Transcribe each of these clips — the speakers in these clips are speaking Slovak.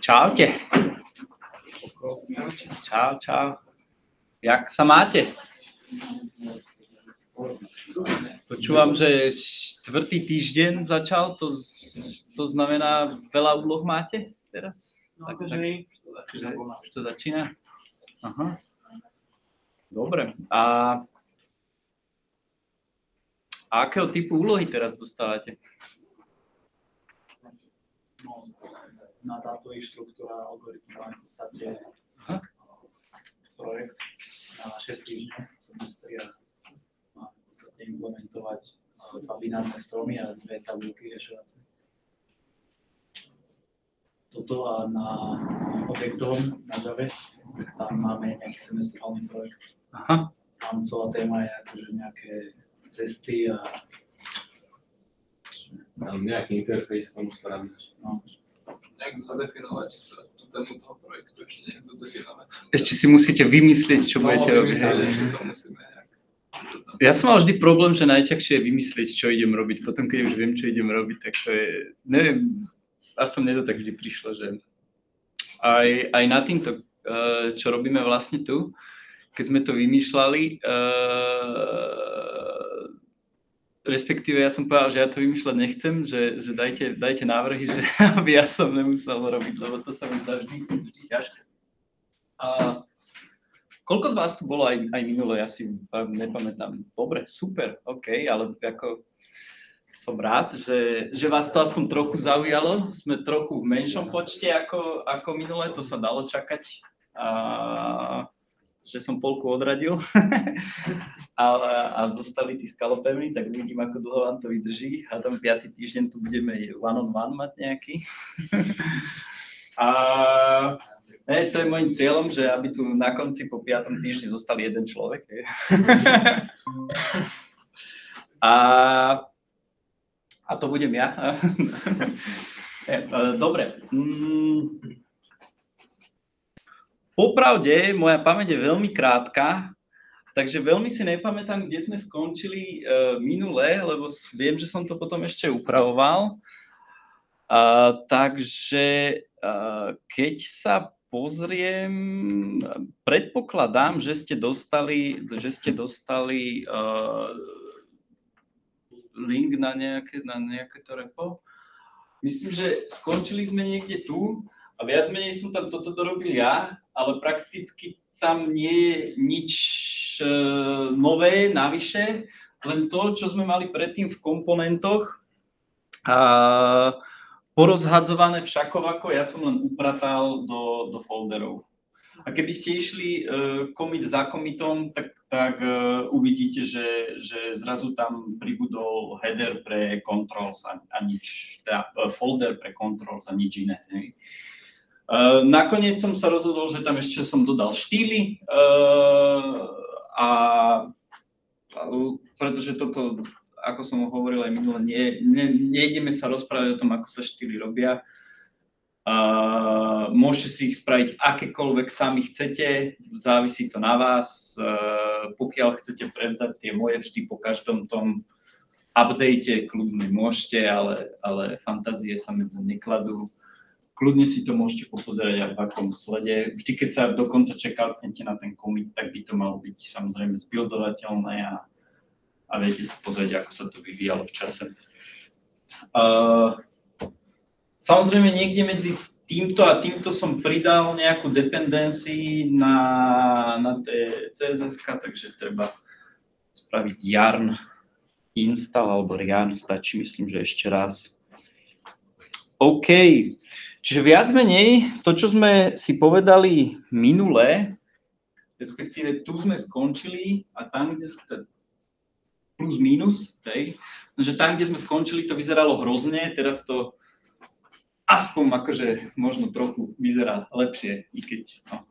Čaute. Čau. Jak sa máte? Počúvam, že 4. týždeň začal, to znamená, veľa úloh máte teraz? Už to začína? Aha. Dobre. A akého typu úlohy teraz dostávate? Na dátový štruktúra algoritmov v podstate projekt na 6 týždňov semestri a máme v podstate implementovať 2 binárne stromy a 2 tabulky riešovacie. Toto a na objektovom, na Java, tak tam máme nejaký semestrálny projekt. Aha. Tam celá téma je akože nejaké cesty a tam nejaký interfejs tomu spraviť. No. Nejak zadefinovať tú tému toho projektu, ešte niekto definovať. Ešte si musíte vymyslieť, čo budete robiť. Ja som mal vždy problém, že najťažšie je vymyslieť, čo idem robiť. Potom, keď už viem, čo idem robiť, tak to je, neviem, aspoň mne to tak vždy prišlo, že aj na týmto, čo robíme vlastne tu, keď sme to vymýšľali, respektíve ja som povedal, že ja to vymýšľať nechcem, že dajte návrhy, že aby ja som nemusel robiť, lebo to sa mi zdá vždy ťažké. A koľko z vás tu bolo aj minule, ja si nepamätám. Dobre, super, OK, ale ako som rád, že vás to aspoň trochu zaujalo. Sme trochu v menšom počte ako minule, to sa dalo čakať. Že som polku odradil a zostali tí skalopevní, tak uvidím, ako dlho vám to vydrží. A tam 5. týždeň tu budeme one-on-one mať nejaký. A to je môjim cieľom, že aby tu na konci po 5. týždni zostal jeden človek. A to budem ja. Dobre. Popravde, moja pamäť je veľmi krátka, takže veľmi si nepamätám, kde sme skončili minule, lebo viem, že som to potom ešte upravoval. Takže keď sa pozriem, predpokladám, že ste dostali link na nejaké to repo. Myslím, že skončili sme niekde tu. A viac menej som tam toto dorobil ja, ale prakticky tam nie je nič nové navyše, len to, čo sme mali predtým v komponentoch, porozhadzované všakovako, ja som len upratal do folderov. A keby ste išli commit za commitom, tak uvidíte, že zrazu tam pribudol header pre controls a nič, teda folder pre controls a nič iné. Hej. Nakoniec som sa rozhodol, že tam ešte som dodal štýly, pretože toto, ako som hovoril aj minule, nejdeme sa rozprávať o tom, ako sa štýly robia. Môžete si ich spraviť akékoľvek sami chcete, závisí to na vás. Pokiaľ chcete prevzať tie moje vždy po každom tom update, kľudne môžete, ale fantázie sa medzi nekladú. Kľudne si to môžete popozerať aj v akom slede. Vždy, keď sa dokonca checkoutnete na ten commit, tak by to malo byť samozrejme zbuildovateľné a viete sa pozrieť, ako sa to vyvíjalo v čase. Samozrejme, niekde medzi týmto a týmto som pridal nejakú dependency na tie CSS-ka, takže treba spraviť yarn install, alebo yarn stačí, myslím, že ešte raz. OK. Čiže viac menej to, čo sme si povedali minule, respektíve tu sme skončili a tam, kde plus minus, že tam, kde sme skončili, to vyzeralo hrozne, teraz to aspoň akože možno trochu vyzerá lepšie, i keď, no.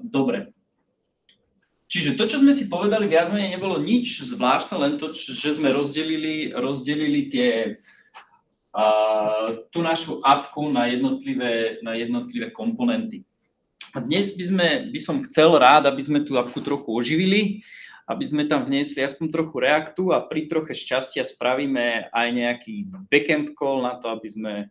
Dobre. Čiže to, čo sme si povedali, viac menej nebolo nič zvláštne, len to, že sme rozdelili tie tú našu appku na jednotlivé komponenty. A dnes by som chcel rád, aby sme tú appku trochu oživili, aby sme tam vniesli aspoň trochu Reactu a pri troche šťastia spravíme aj nejaký backend call na to, aby sme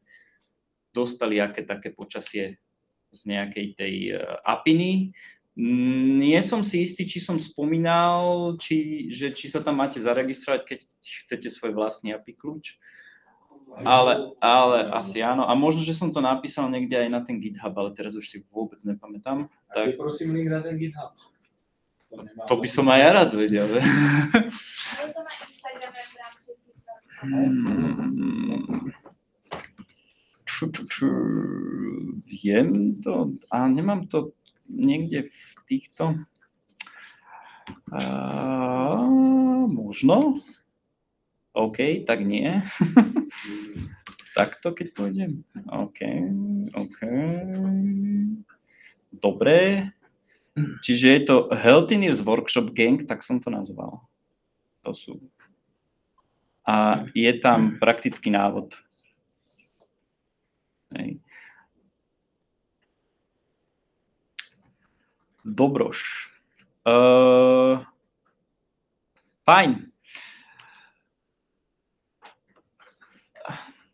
dostali aké také počasie z nejakej tej apiny. Nie som si istý, či som spomínal, či sa tam máte zaregistrovať, keď chcete svoj vlastný API kľúč. Ale asi áno. A možno, že som to napísal niekde aj na ten GitHub, ale teraz už si vôbec nepamätám. Tak prosím link na ten GitHub. To by som aj ja rád vedel. Ale to na Instagrame v rámci Viem to, a nemám to niekde v týchto. Možno. OK, tak nie. Takto, keď pôjdem. OK. Dobre. Čiže je to Healthineers Workshop Gang, tak som to nazval. To sú. A je tam praktický návod. Hej. Dobroš. Fajn.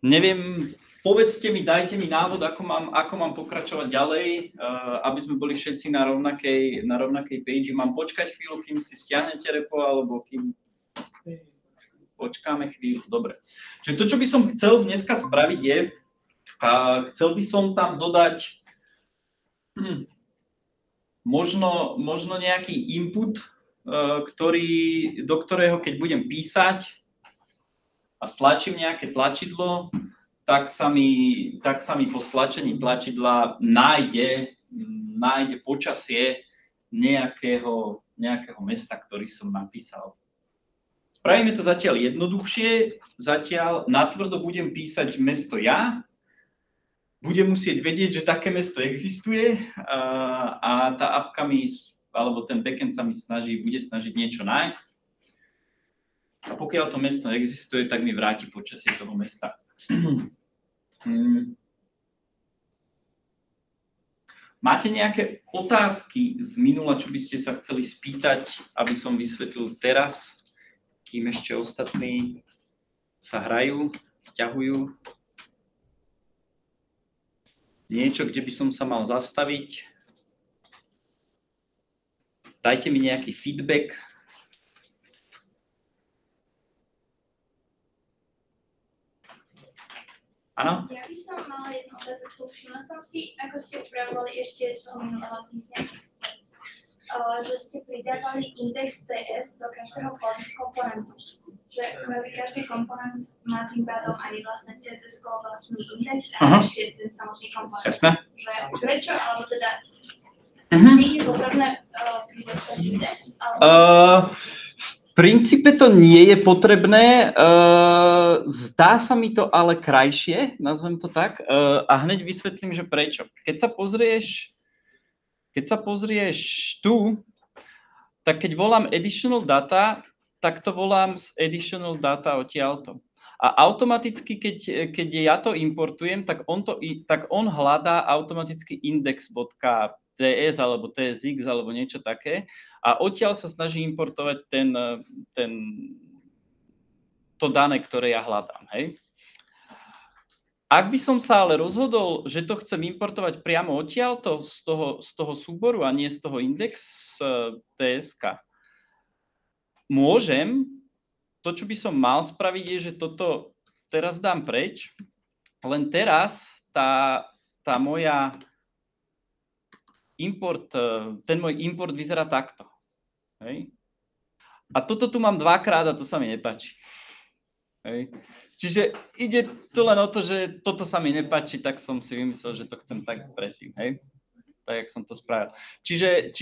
Neviem, povedzte mi, dajte mi návod, ako mám pokračovať ďalej, aby sme boli všetci na rovnakej page. Mám počkať chvíľu, kým si stiahnete repo, alebo kým počkáme chvíľu. Dobre. Čiže to, čo by som chcel dneska spraviť je, chcel by som tam dodať možno nejaký input, do ktorého keď budem písať a stlačím nejaké tlačidlo, tak sa mi po stlačení tlačidla nájde počasie nejakého mesta, ktorý som napísal. Spravíme to zatiaľ jednoduchšie, zatiaľ natvrdo budem písať mesto ja, budem musieť vedieť, že také mesto existuje a tá appka alebo ten backend sa mi bude snažiť niečo nájsť. A pokiaľ to mesto existuje, tak mi vráti počasie toho mesta. Máte nejaké otázky z minula, čo by ste sa chceli spýtať, aby som vysvetlil teraz, kým ešte ostatní sa hrajú, sťahujú? Niečo, kde by som sa mal zastaviť? Dajte mi nejaký feedback. Áno? Ja by som mala jednu otázku. Všimla som si, ako ste upravovali ešte z toho minulého týždňa, že ste pridávali index TS do každého komponentu. Že každý komponent má tým pádom aj vlastné CSS-ko, vlastný index a ešte ten samotný komponent. Jasné. Že prečo, alebo teda nie je potrebné pridať ten index? V princípe to nie je potrebné, zdá sa mi to ale krajšie, nazvem to tak, a hneď vysvetlím, že prečo. Keď sa pozrieš tu, tak keď volám additional data, tak to volám z additional data odtiaľto. A automaticky, keď ja to importujem, tak on hľadá automaticky index.ts alebo tsx alebo niečo také a odtiaľ sa snaží importovať to dané, ktoré ja hľadám. Hej? Ak by som sa ale rozhodol, že to chcem importovať priamo odtiaľto z toho súboru a nie z toho index TSK, môžem, to, čo by som mal spraviť, je, že toto teraz dám preč, len teraz tá moja ten môj import vyzerá takto. Hej. A toto tu mám dvakrát a to sa mi nepáči. Hej. Čiže ide tu len o to, že toto sa mi nepáči, tak som si vymyslel, že to chcem tak predtým. Hej. Tak, jak som to spravil. Čiže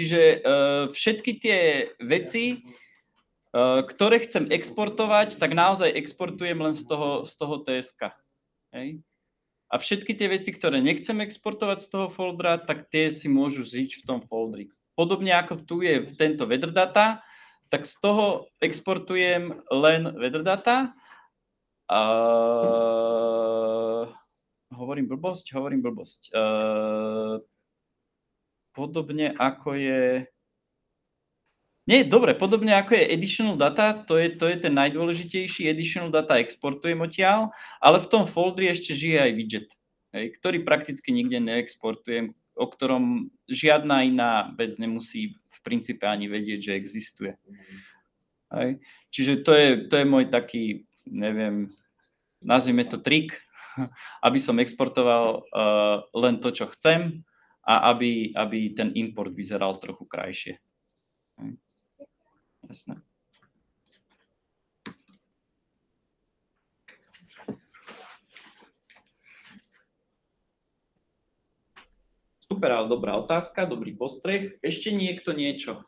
všetky tie veci, ktoré chcem exportovať, tak naozaj exportujem len z toho TSK. Hej. A všetky tie veci, ktoré nechcem exportovať z toho foldera, tak tie si môžu žiť v tom folderi. Podobne ako tu je tento weather data, tak z toho exportujem len weather data. Hovorím blbosť. Podobne ako je... Nie, dobre, podobne ako je additional data, to je ten najdôležitejší, additional data exportujem odtiaľ, ale v tom folderi ešte žije aj widget. ktorý prakticky nikde neexportujem, o ktorom žiadna iná vec nemusí v princípe ani vedieť, že existuje. Hej. Čiže to je môj taký, neviem, nazvime to trik, aby som exportoval len to, čo chcem a aby ten import vyzeral trochu krajšie. Jasné. Super, ale dobrá otázka, dobrý postreh. Ešte niekto niečo?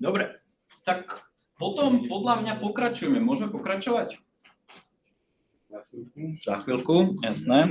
Dobre, tak potom podľa mňa pokračujeme. Môžeme pokračovať? Za chvíľku, jasné.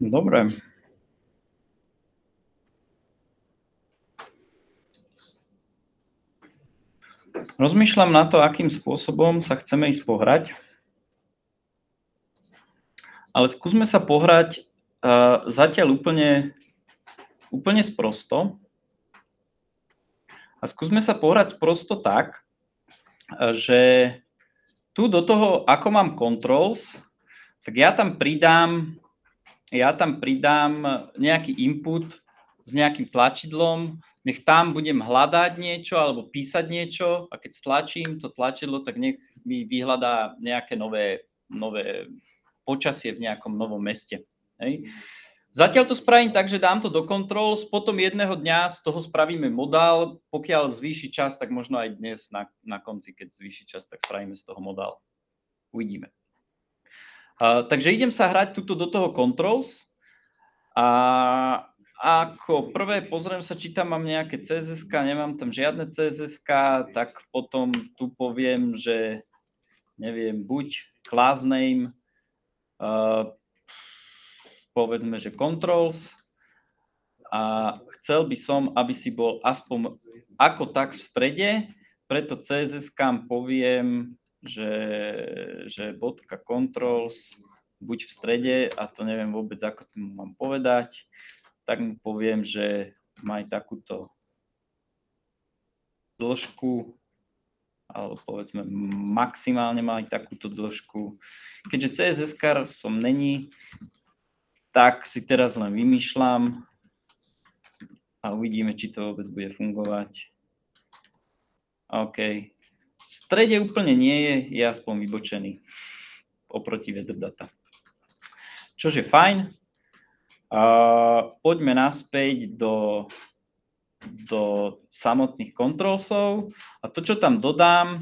Dobre. Rozmýšľam na to, akým spôsobom sa chceme ísť pohrať. Ale skúsme sa pohrať zatiaľ úplne sprosto. A skúsme sa pohrať sprosto tak, že tu do toho, ako mám controls, tak ja tam pridám nejaký input s nejakým tlačidlom, nech tam budem hľadať niečo alebo písať niečo a keď stlačím to tlačidlo, tak nech mi vyhľadá nejaké nové počasie v nejakom novom meste. Hej. Zatiaľ to spravím tak, že dám to do controls, potom jedného dňa z toho spravíme modál, pokiaľ zvýši čas, tak možno aj dnes na konci, keď zvýši čas, tak spravíme z toho modál. Uvidíme. Takže idem sa hrať tuto do toho controls a ako prvé pozriem sa, či tam mám nejaké CSS-ka, nemám tam žiadne CSS-ka, tak potom tu poviem, že neviem, buď class name, povedzme, že controls a chcel by som, aby si bol aspoň ako tak v strede, preto CSS-kám poviem, že bodka controls buď v strede a to neviem vôbec, ako to mám povedať, tak mu poviem, že maj takúto dĺžku, alebo povedzme maximálne maj takúto dĺžku. Keďže CSS-kar som není, tak si teraz len vymýšľam a uvidíme, či to vôbec bude fungovať. OK. V strede úplne nie je aspoň vybočený oproti weather data. Čože je fajn. Poďme naspäť do samotných controlsov a to, čo tam dodám,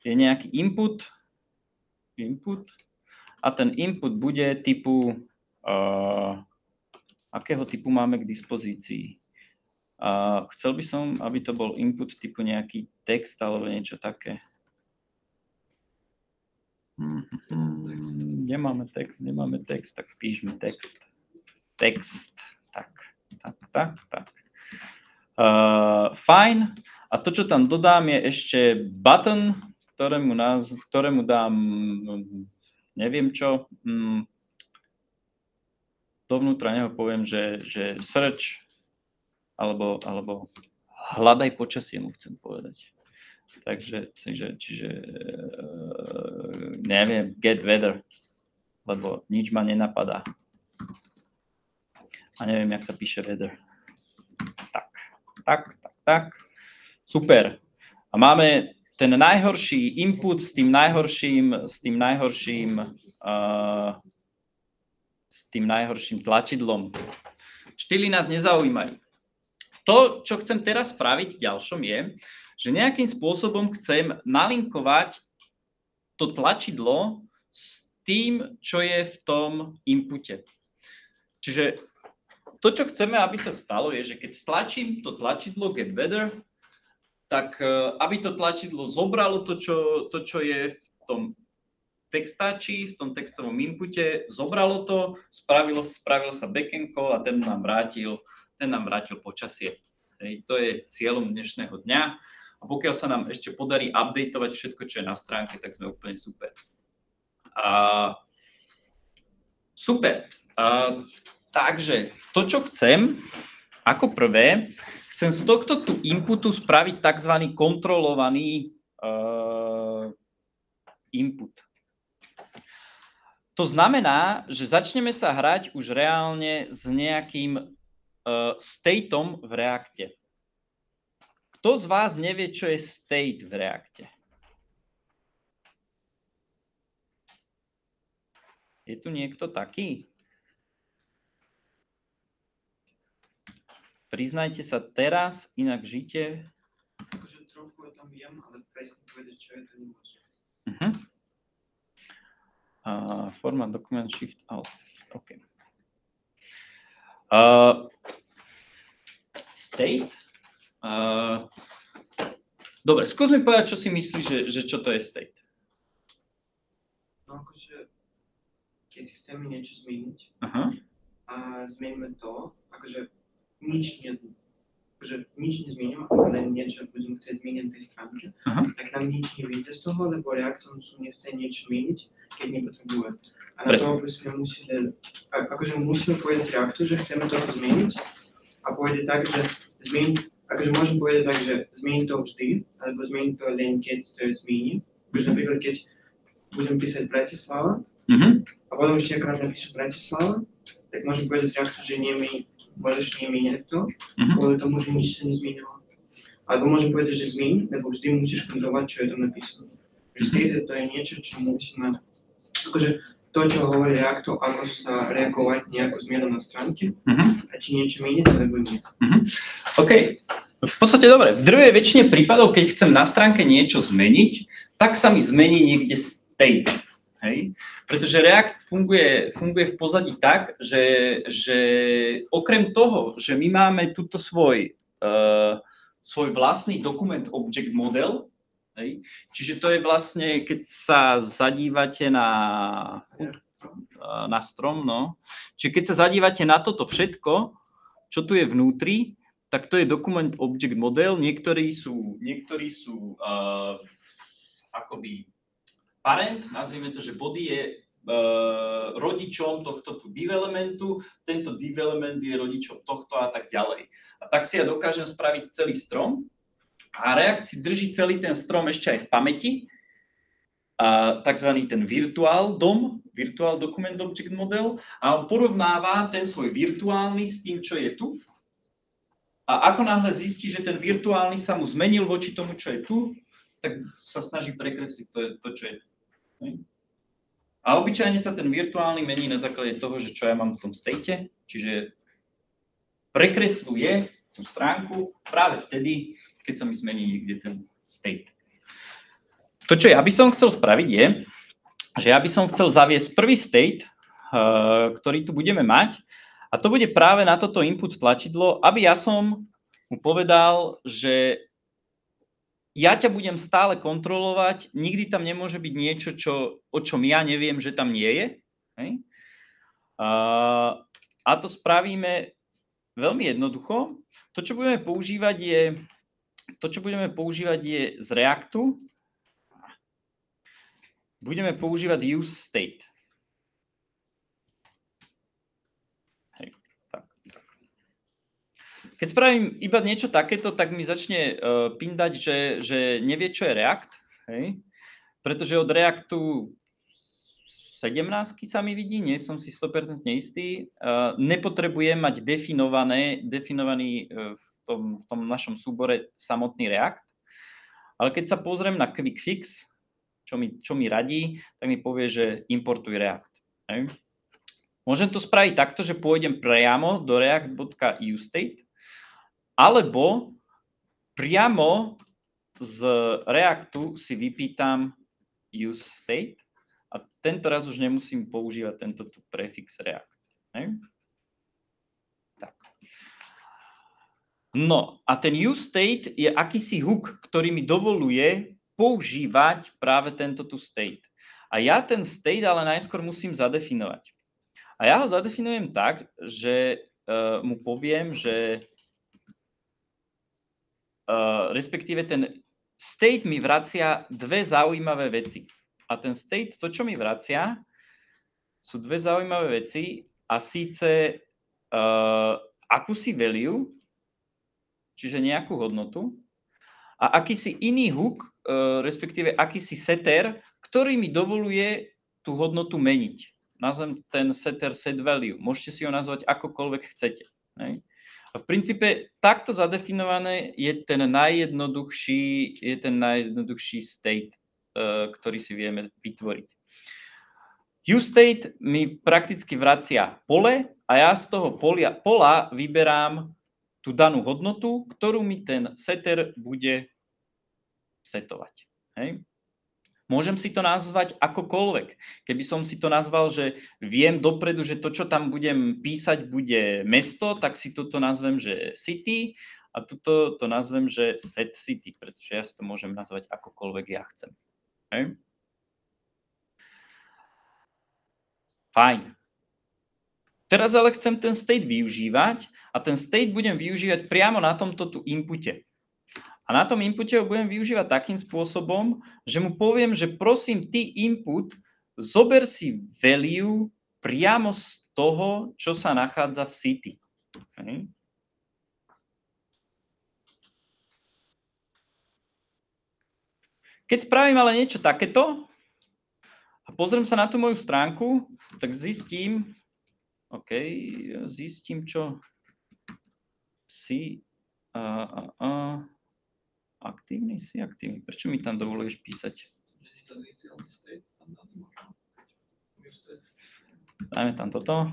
je nejaký input a ten input bude typu, akého typu máme k dispozícii. Chcel by som, aby to bol input typu nejaký text alebo niečo také. Nemáme text, tak píšme text. Text, tak. Fajn. A to, čo tam dodám, je ešte button, ktorému dám, neviem čo, dovnútra neho poviem, že search, alebo hľadaj počasie mu chcem povedať. Takže, čiže neviem, get weather, lebo nič ma nenapadá. A neviem, jak sa píše weather. Tak. Super. A máme ten najhorší input s tým najhorším tlačidlom. Štýly nás nezaujímajú. To, čo chcem teraz spraviť v ďalšom je, že nejakým spôsobom chcem nalinkovať to tlačidlo s tým, čo je v tom inpute. Čiže to, čo chceme, aby sa stalo, je, že keď stlačím to tlačidlo Get Weather, tak aby to tlačidlo zobralo to, čo je v tom textáči, v tom textovom inpute, zobralo to, spravilo sa backend call a ten nám vrátil počasie. Hej, to je cieľom dnešného dňa. A pokiaľ sa nám ešte podarí updateovať všetko, čo je na stránke, tak sme úplne super. Takže to, čo chcem, ako prvé, chcem z tohto tu inputu spraviť tzv. Kontrolovaný input. To znamená, že začneme sa hrať už reálne s nejakým stateom v Reacte. Kto z vás nevie, čo je state v Reacte? Je tu niekto taký? Priznajte sa teraz, inak žite. Akože trochu tam viem, ale presne povedať, čo je to nemôžem. Format, dokument, shift, alt. OK. State. Dobre, skús mi povedať, čo si myslíš, že čo to je state. No akože, keď chceme niečo zmeniť a zmeníme to, akože nič nezmením, ale niečo budem chcieť zmeniť na tej stránke, tak nám nič nevyjde z toho, lebo Reactor nechce niečo zmeniť, keď nepotrebuje. A na to by sme musíme povedať Reactor, že chceme to zmeniť a povedať tak, že môžem povedať tak, že zmení to vždy, alebo zmení to len keď to zmení. Takže napríklad, keď budem písať Bratislava a potom ešte akrát napíšem Bratislava, tak môžem povedať Reactor, že môžeš nemeniať to, kvôli tomu, že nič sa nezmenilo. Alebo môžem povedať, že zmení, lebo vždy musíš kontrolovať, čo je tam napísané. State to je niečo, čo musíme, akože to, čo hovorí Reactor, ako sa reagovať nejakú zmenu na stránke a či niečo meniť, alebo nie. OK. V podstate dobre. V drvej väčšine prípadov, keď chcem na stránke niečo zmeniť, tak sa mi zmení niekde state. Hej? Pretože React funguje v pozadí tak, že okrem toho, že my máme túto svoj vlastný dokument object model, hej? Čiže to je vlastne, keď sa zadívate na strom, no. Čiže keď sa zadívate na toto všetko, čo tu je vnútri, tak to je dokument object model. Niektorí sú akoby parent, nazvime to, že body je rodičom tohto div elementu, tento div element je rodičom tohto a tak ďalej. A tak si ja dokážem spraviť celý strom a React si drží celý ten strom ešte aj v pamäti, takzvaný ten virtual document object model, a on porovnáva ten svoj virtuálny s tým, čo je tu. A ako náhle zistí, že ten virtuálny sa mu zmenil voči tomu, čo je tu, tak sa snaží prekresliť to, čo je tu. A obyčajne sa ten virtuálny mení na základe toho, že čo ja mám v tom state, čiže prekresluje tú stránku práve vtedy, keď sa mi zmení niekde ten state. To, čo ja by som chcel spraviť, je, že ja by som chcel zaviesť prvý state, ktorý tu budeme mať, a to bude práve na toto input tlačidlo, aby ja som mu povedal, že ja ťa budem stále kontrolovať, nikdy tam nemôže byť niečo, o čom ja neviem, že tam nie je. Hej? A to spravíme veľmi jednoducho. To, čo budeme používať, je z Reactu. Budeme používať use state. Hej, tak. Keď spravím iba niečo takéto, tak mi začne pindať, že nevie, čo je React. Hej? Pretože od Reactu 17 sa mi vidí, nie som si 100% istý. Nepotrebujem mať definovaný v tom našom súbore samotný React. Ale keď sa pozriem na quick fix, čo mi radí, tak mi povie, že importuj React. Hej? Môžem to spraviť takto, že pôjdem priamo do react.ustate alebo priamo z Reactu si vypýtam use state a tento raz už nemusím používať tento tu prefix React. Ne? Tak. No a ten use state je akýsi hook, ktorý mi dovoluje používať práve tento tu state. A ja ten state ale najskôr musím zadefinovať. A ja ho zadefinujem tak, že mu poviem, že respektíve ten state mi vracia dve zaujímavé veci. A ten state, to, čo mi vracia, sú dve zaujímavé veci a síce akúsi value, čiže nejakú hodnotu, a akýsi iný hook, respektíve akýsi setter, ktorý mi dovoluje tú hodnotu meniť. Nazvem ten setter set value. Môžete si ho nazvať akokoľvek chcete. Ne? A v princípe takto zadefinované je ten najjednoduchší state, ktorý si vieme vytvoriť. UseState mi prakticky vracia pole a ja z toho pola vyberám tú danú hodnotu, ktorú mi ten setter bude setovať. Hej. Môžem si to nazvať akokoľvek. Keby som si to nazval, že viem dopredu, že to, čo tam budem písať, bude mesto, tak si toto nazvem, že city a toto to nazvem, že set city, pretože ja si to môžem nazvať akokoľvek ja chcem. Hej. Fajn. Teraz ale chcem ten state využívať a ten state budem využívať priamo na tomto tu inpute. A na tom inpute ho budem využívať takým spôsobom, že mu poviem, že prosím, ty input, zober si value priamo z toho, čo sa nachádza v city. Okay. Keď spravím ale niečo takéto a pozriem sa na tú moju stránku, tak zistím, čo si... Aktívny si aktívny. Prečo mi tam dovoluješ písať? Dajme tam toto.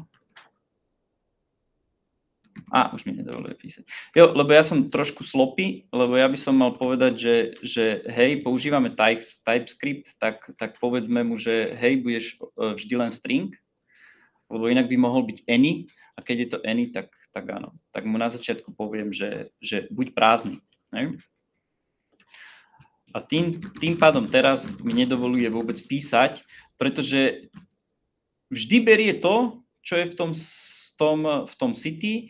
Už mi nedovoluje písať. Jo, lebo ja som trošku sloppy, lebo ja by som mal povedať, že hej, používame TypeScript, tak povedzme mu, že hej, budeš vždy len string, lebo inak by mohol byť any, a keď je to any, tak áno. Tak mu na začiatku poviem, že buď prázdny. Hej? A tým pádom teraz mi nedovoluje vôbec písať, pretože vždy berie to, čo je v tom city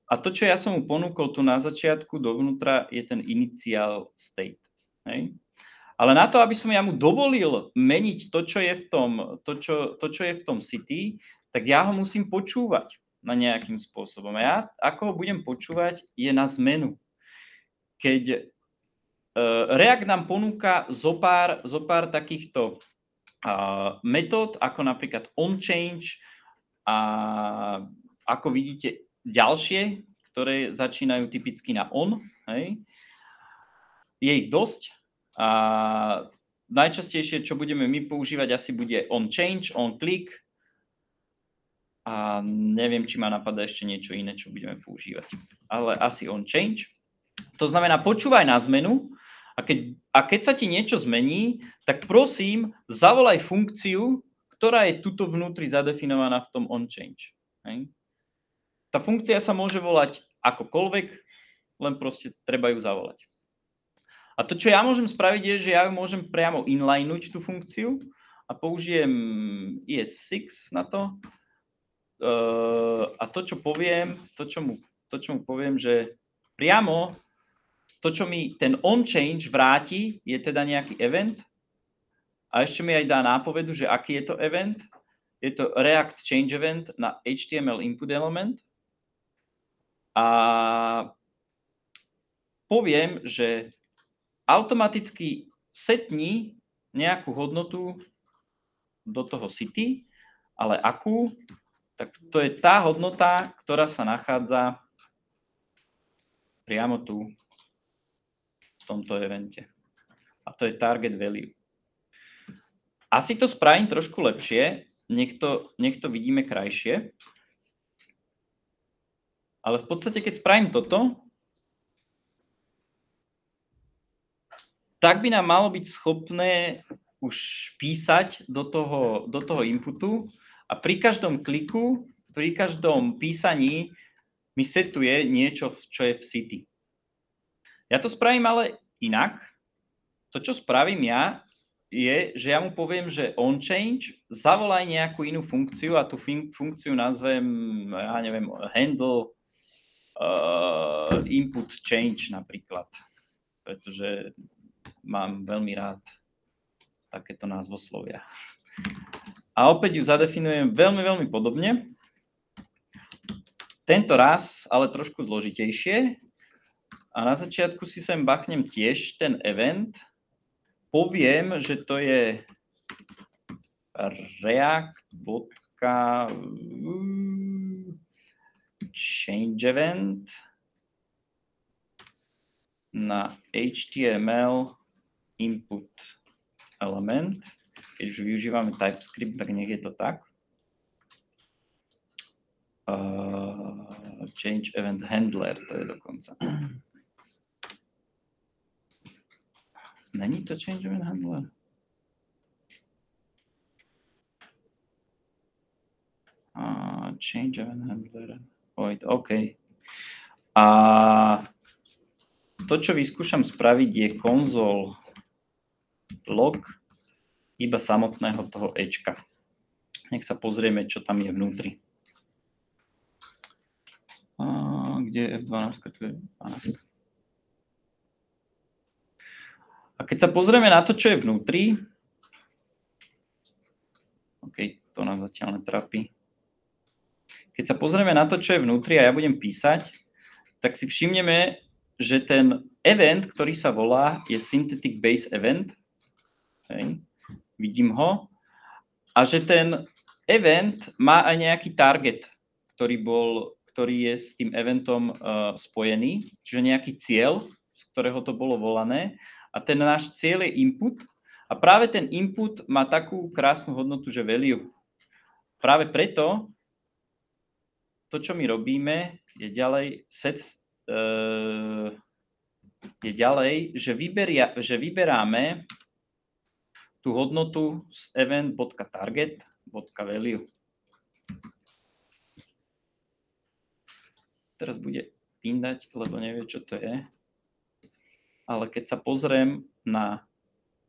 a to, čo ja som mu ponúkol tu na začiatku dovnútra, je ten initial state. Hej? Ale na to, aby som ja mu dovolil meniť to, čo je v tom city, tak ja ho musím počúvať na nejakým spôsobom. A ja, ako ho budem počúvať, je na zmenu. Keď React nám ponúka zopár takýchto metód, ako napríklad onChange a ako vidíte ďalšie, ktoré začínajú typicky na on. Hej. Je ich dosť a najčastejšie, čo budeme my používať, asi bude onChange, onClick a neviem, či ma napadá ešte niečo iné, čo budeme používať. Ale asi onChange. To znamená, počúvaj na zmenu a keď sa ti niečo zmení, tak prosím, zavolaj funkciu, ktorá je tuto vnútri zadefinovaná v tom onChange. Hej. Tá funkcia sa môže volať akokoľvek, len proste treba ju zavolať. A to, čo ja môžem spraviť, je, že ja ju môžem priamo inlineuť tú funkciu a použijem ES6 na to. A to, čo mu poviem, že priamo to, čo mi ten onChange vráti, je teda nejaký event. A ešte mi aj dá nápovedu, že aký je to event. Je to React Change Event na HTML input element. A poviem, že automaticky setni nejakú hodnotu do toho city, ale akú? Tak to je tá hodnota, ktorá sa nachádza priamo tu v tomto evente. A to je target value. Asi to spravím trošku lepšie, nech to vidíme krajšie. Ale v podstate, keď spravím toto, tak by nám malo byť schopné už písať do toho inputu a pri každom kliku, pri každom písaní mi setuje niečo, čo je v city. Ja to spravím ale inak. To, čo spravím ja, je, že ja mu poviem, že onChange, zavolaj nejakú inú funkciu a tú funkciu nazvem, ja neviem, handle input change napríklad, pretože mám veľmi rád takéto názvoslovia. A opäť ju zadefinujem veľmi, veľmi podobne. Tento raz, ale trošku zložitejšie. A na začiatku si sem bachnem tiež ten event. Poviem, že to je react.change event na HTML input element. Keď už využívame TypeScript, tak nech je to tak. Change event handler, to je dokonca. Není to change event handler? Change event handler. Wait, OK. A to, čo vyskúšam spraviť, je console log iba samotného toho Ečka. Nech sa pozrieme, čo tam je vnútri. Kde je F12? Tu je 12. A keď sa pozrieme na to, čo je vnútri, OK, to nás zatiaľ netrápi. Keď sa pozrieme na to, čo je vnútri a ja budem písať, tak si všimneme, že ten event, ktorý sa volá, je synthetic base event. Okay. Vidím ho. A že ten event má aj nejaký target, ktorý je s tým eventom spojený, čiže nejaký cieľ, z ktorého to bolo volané. A ten náš cieľ je input. A práve ten input má takú krásnu hodnotu, že value. Práve preto to, čo my robíme, je ďalej že vyberáme tú hodnotu z event.target.value. Teraz bude pindať, lebo nevie, čo to je. Ale keď sa pozriem na...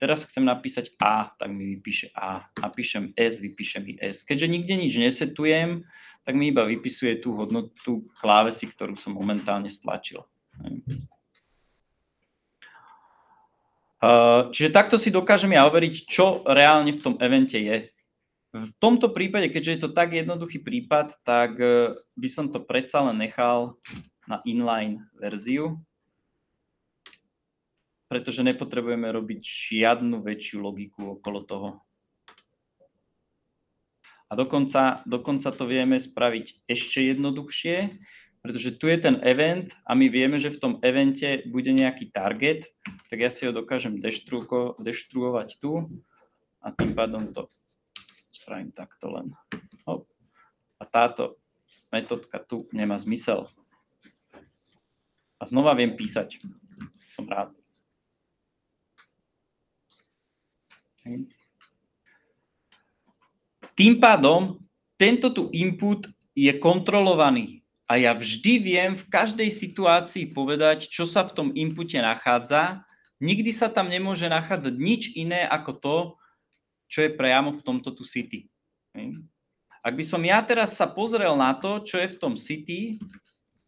Teraz chcem napísať A, tak mi vypíše A. Napíšem S, vypíše mi S. Keďže nikde nič nesetujem, tak mi iba vypisuje tú hodnotu klávesy, ktorú som momentálne stlačil. Čiže takto si dokážem ja overiť, čo reálne v tom evente je. V tomto prípade, keďže je to tak jednoduchý prípad, tak by som to predsa len nechal na inline verziu, pretože nepotrebujeme robiť žiadnu väčšiu logiku okolo toho. A dokonca to vieme spraviť ešte jednoduchšie, pretože tu je ten event a my vieme, že v tom evente bude nejaký target, tak ja si ho dokážem deštruovať tu a tým pádom to spravím takto len. Hop. A táto metódka tu nemá zmysel. A znova viem písať. Som rád. Tým pádom tento tu input je kontrolovaný a ja vždy viem v každej situácii povedať, čo sa v tom inpute nachádza. Nikdy sa tam nemôže nachádzať nič iné ako to, čo je priamo v tomto tu city. Ak by som ja teraz sa pozrel na to, čo je v tom city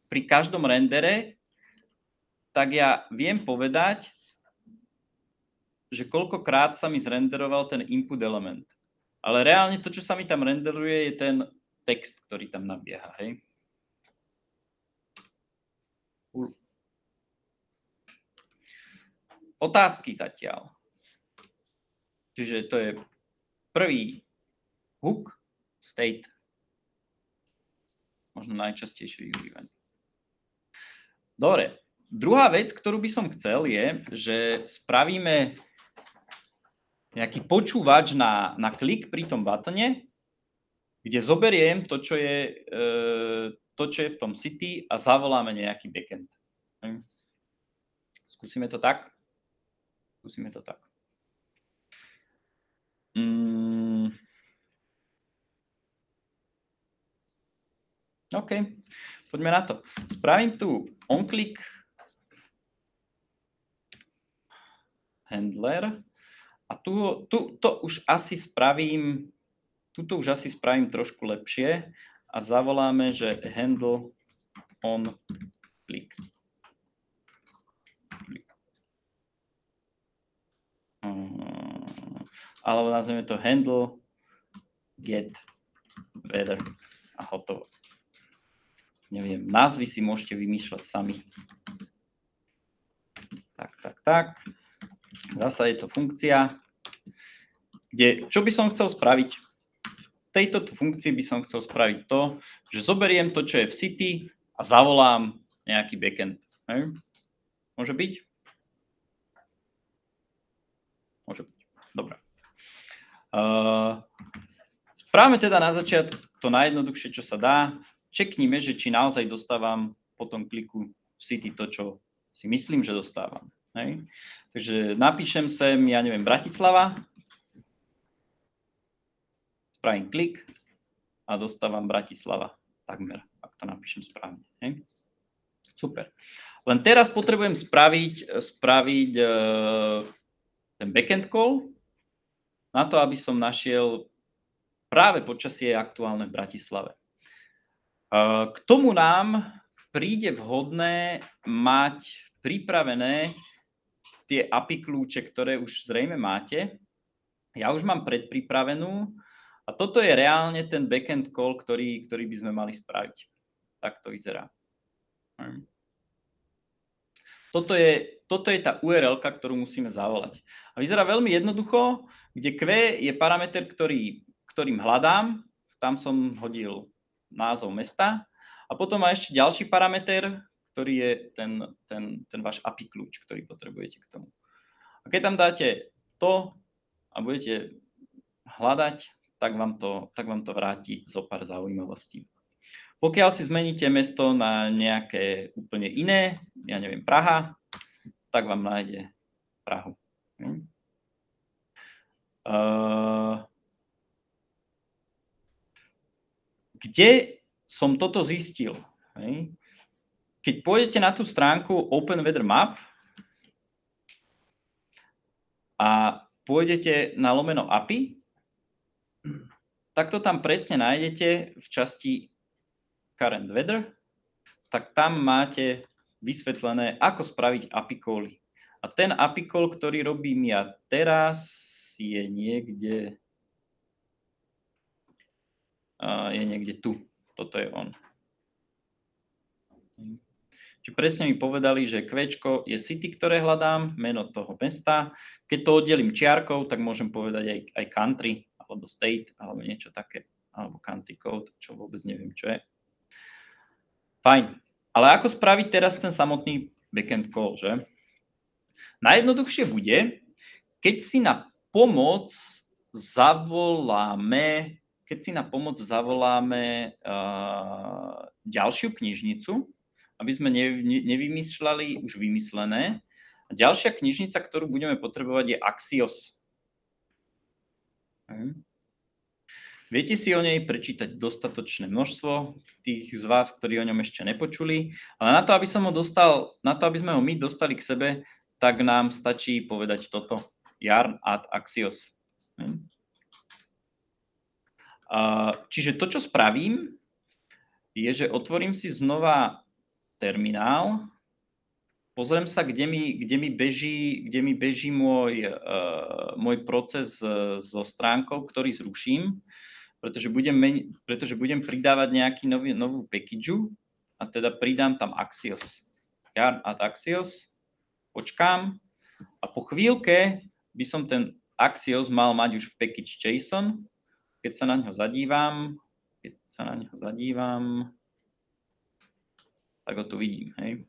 pri každom rendere, tak ja viem povedať, že koľkokrát sa mi zrenderoval ten input element. Ale reálne to, čo sa mi tam renderuje, je ten text, ktorý tam nabieha. Hej? Otázky zatiaľ. Čiže to je prvý hook, state. Možno najčastejšie využívanie. Dobre. Druhá vec, ktorú by som chcel, je, že spravíme nejaký počúvač na klik pri tom butone, kde zoberiem to, čo je v tom city a zavoláme nejaký backend. Skúsime to tak. Skúsime to tak. OK, poďme na to. Spravím tu onClick handler a tuto už asi spravím trošku lepšie a zavoláme, že handle onClick. Alebo nazveme to handle get weather a hotovo. Neviem, názvy si môžete vymýšľať sami. Tak. Zasa je to funkcia, kde, čo by som chcel spraviť? V tejto funkcii by som chcel spraviť to, že zoberiem to, čo je v city a zavolám nejaký backend. Môže byť? Môže byť. Dobre. Správame teda na začiatku to najjednoduchšie, čo sa dá. Čeknime, že či naozaj dostávam po tom kliku v city to, čo si myslím, že dostávam. Hej. Takže napíšem sem, ja neviem, Bratislava, spravím klik a dostávam Bratislava takmer, ak to napíšem správne. Hej. Super. Len teraz potrebujem spraviť ten backend call na to, aby som našiel práve počasie aktuálne v Bratislave. K tomu nám príde vhodné mať pripravené tie API kľúče, ktoré už zrejme máte. Ja už mám predpripravenú a toto je reálne ten backend call, ktorý by sme mali spraviť. Tak to vyzerá. Toto je tá URL-ka, ktorú musíme zavolať. A vyzerá veľmi jednoducho, kde Q je parameter, ktorým hľadám. Tam som hodil názov mesta. A potom má ešte ďalší parameter, ktorý je ten váš API kľúč, ktorý potrebujete k tomu. A keď tam dáte to a budete hľadať, tak vám to vráti zo pár zaujímavostí. Pokiaľ si zmeníte mesto na nejaké úplne iné, ja neviem, Praha, tak vám nájde Prahu. Kde som toto zistil? Keď pôjdete na tú stránku Open Weather Map a pôjdete na lomeno API, tak to tam presne nájdete v časti Current Weather, tak tam máte vysvetlené, ako spraviť API cally. A ten API call, ktorý robím ja teraz, je niekde tu. Toto je on. Čiže presne mi povedali, že Qčko je city, ktoré hľadám, meno toho mesta. Keď to oddelím čiarkou, tak môžem povedať aj country, alebo state, alebo niečo také. Alebo country code, čo vôbec neviem, čo je. Fajn. Ale ako spraviť teraz ten samotný backend call, že? Najjednoduchšie bude, keď si na pomoc zavoláme ďalšiu knižnicu, aby sme nevymýšľali už vymyslené. A ďalšia knižnica, ktorú budeme potrebovať, je Axios. Viete si o nej prečítať dostatočné množstvo, tých z vás, ktorí o ňom ešte nepočuli, ale na to, aby sme ho my dostali k sebe, tak nám stačí povedať toto. Yarn add Axios. Čiže to, čo spravím, je, že otvorím si znova terminál, pozriem sa, kde mi beží môj proces so stránkou, ktorý zruším, pretože budem pridávať nejaký novú package a teda pridám tam Axios. Yarn add Axios, počkám a po chvíľke by som ten Axios mal mať už v package JSON. Keď sa na ňo zadívam, tak ho tu vidím, hej.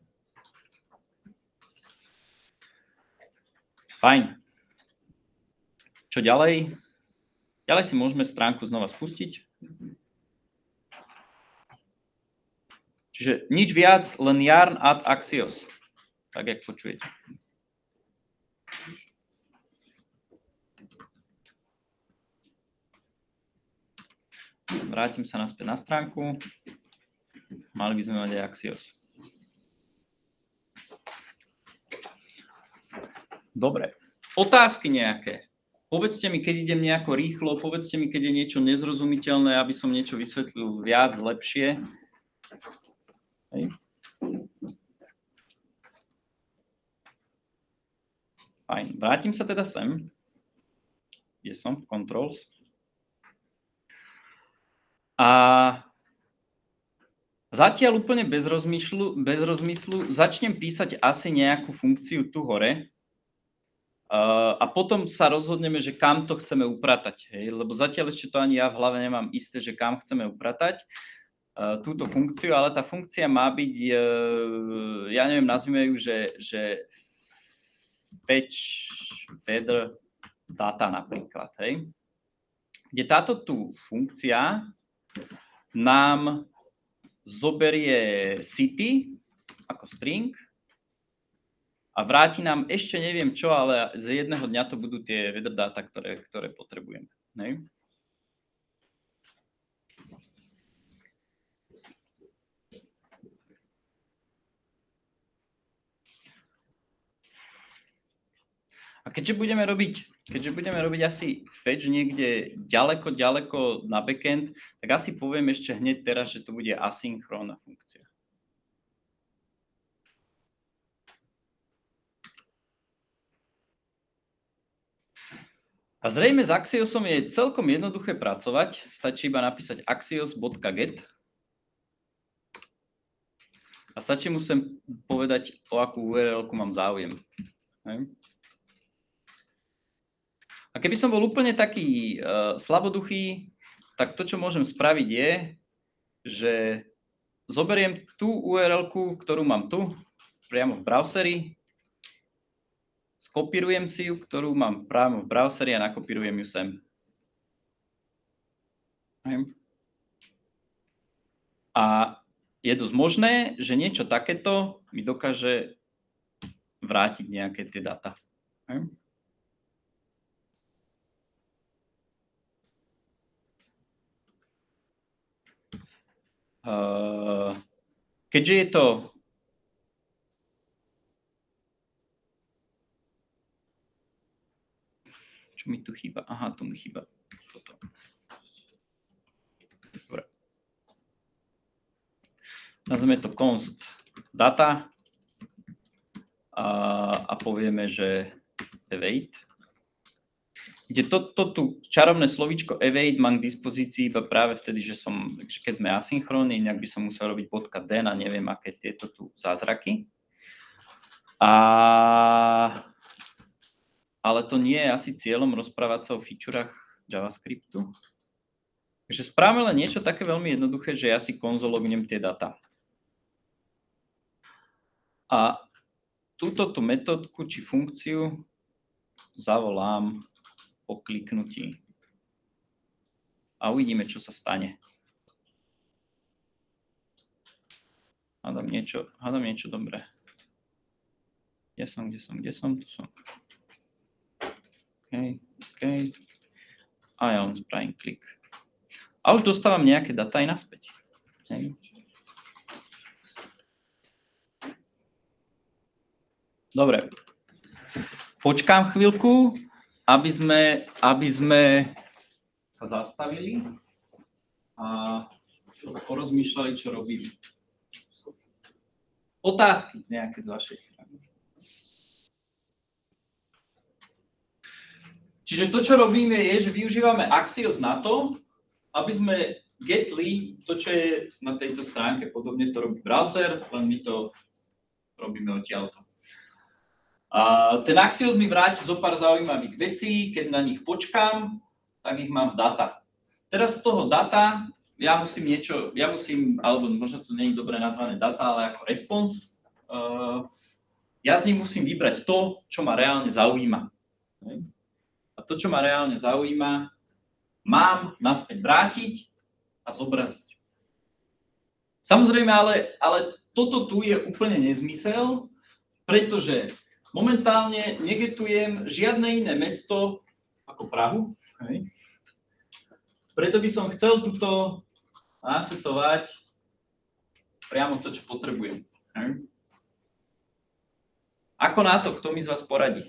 Fajn. Čo ďalej? Ďalej si môžeme stránku znova spustiť. Čiže nič viac, len yarn add Axios. Tak, jak počujete. vrátim sa naspäť na stránku. Mali by sme mať aj Axios. Dobre. Otázky nejaké. Povedzte mi, keď idem nejako rýchlo, povedzte mi, keď je niečo nezrozumiteľné, aby som niečo vysvetlil viac, lepšie. Hej. Fajn. Vrátim sa teda sem. Kde som? V Controls. A zatiaľ úplne bez rozmyslu začnem písať asi nejakú funkciu tu hore. A potom sa rozhodneme, že kam to chceme upratať. Hej? Lebo zatiaľ ešte to ani ja v hlave nemám isté, že kam chceme upratať túto funkciu, ale tá funkcia má byť, ja neviem, nazvime ju, že fetch feather data napríklad. Hej? Kde táto tu funkcia nám zoberie city ako string a vráti nám ešte neviem čo, ale z jedného dňa to budú tie weather data, ktoré potrebujeme. Ne? A keďže budeme robiť asi fetch niekde ďaleko na backend, tak asi poviem ešte hneď teraz, že to bude asynchrónna funkcia. A zrejme s Axiosom je celkom jednoduché pracovať. Stačí iba napísať axios.get. A stačí mu sem povedať, o akú URL-ku mám záujem. A keby som bol úplne taký slaboduchý, tak to, čo môžem spraviť je, že zoberiem tú URL-ku, ktorú mám tu, priamo v browseri, skopírujem si ju, ktorú mám práve v browseri a nakopírujem ju sem. A je dosť možné, že niečo takéto mi dokáže vrátiť nejaké tie dáta. Keďže je to čo mi tu chýba? Aha, tu mi chýba toto. Dobre. Nazveme to const data a povieme, že await. Kde toto tu čarovné slovíčko await mám k dispozícii iba práve vtedy, že keď sme asynchrónni, inak by som musel robiť .den a neviem, aké tieto tu zázraky. Ale to nie je asi cieľom rozprávať sa o featurách JavaScriptu. Takže správame len niečo také veľmi jednoduché, že ja si konzolognem tie data. A túto metódku či funkciu zavolám po kliknutí. A uvidíme, čo sa stane. Hádam niečo dobré. Kde som? Tu som. OK. A ja len spravím klik. A už dostávam nejaké data aj naspäť. Okay. Dobre. Počkám chvíľku, aby sme sa zastavili a porozmýšľali, čo robíme. Otázky nejaké z vašej strany. Čiže to, čo robíme, je, že využívame Axios na to, aby sme getli to, čo je na tejto stránke. Podobne to robí browser, len my to robíme odtiaľto. Ten Axios mi vráti zo pár zaujímavých vecí, keď na nich počkám, tak ich mám v data. Teraz z toho data ja musím, alebo možno to nie je dobre nazvané data, ale ako response, ja z nich musím vybrať to, čo ma reálne zaujíma. A to, čo ma reálne zaujíma, mám naspäť vrátiť a zobraziť. Samozrejme, ale toto tu je úplne nezmysel, pretože momentálne negetujem žiadne iné mesto ako Prahu. Hej. Preto by som chcel túto nasetovať priamo to, čo potrebujem. Ako na to? Kto mi z vás poradí?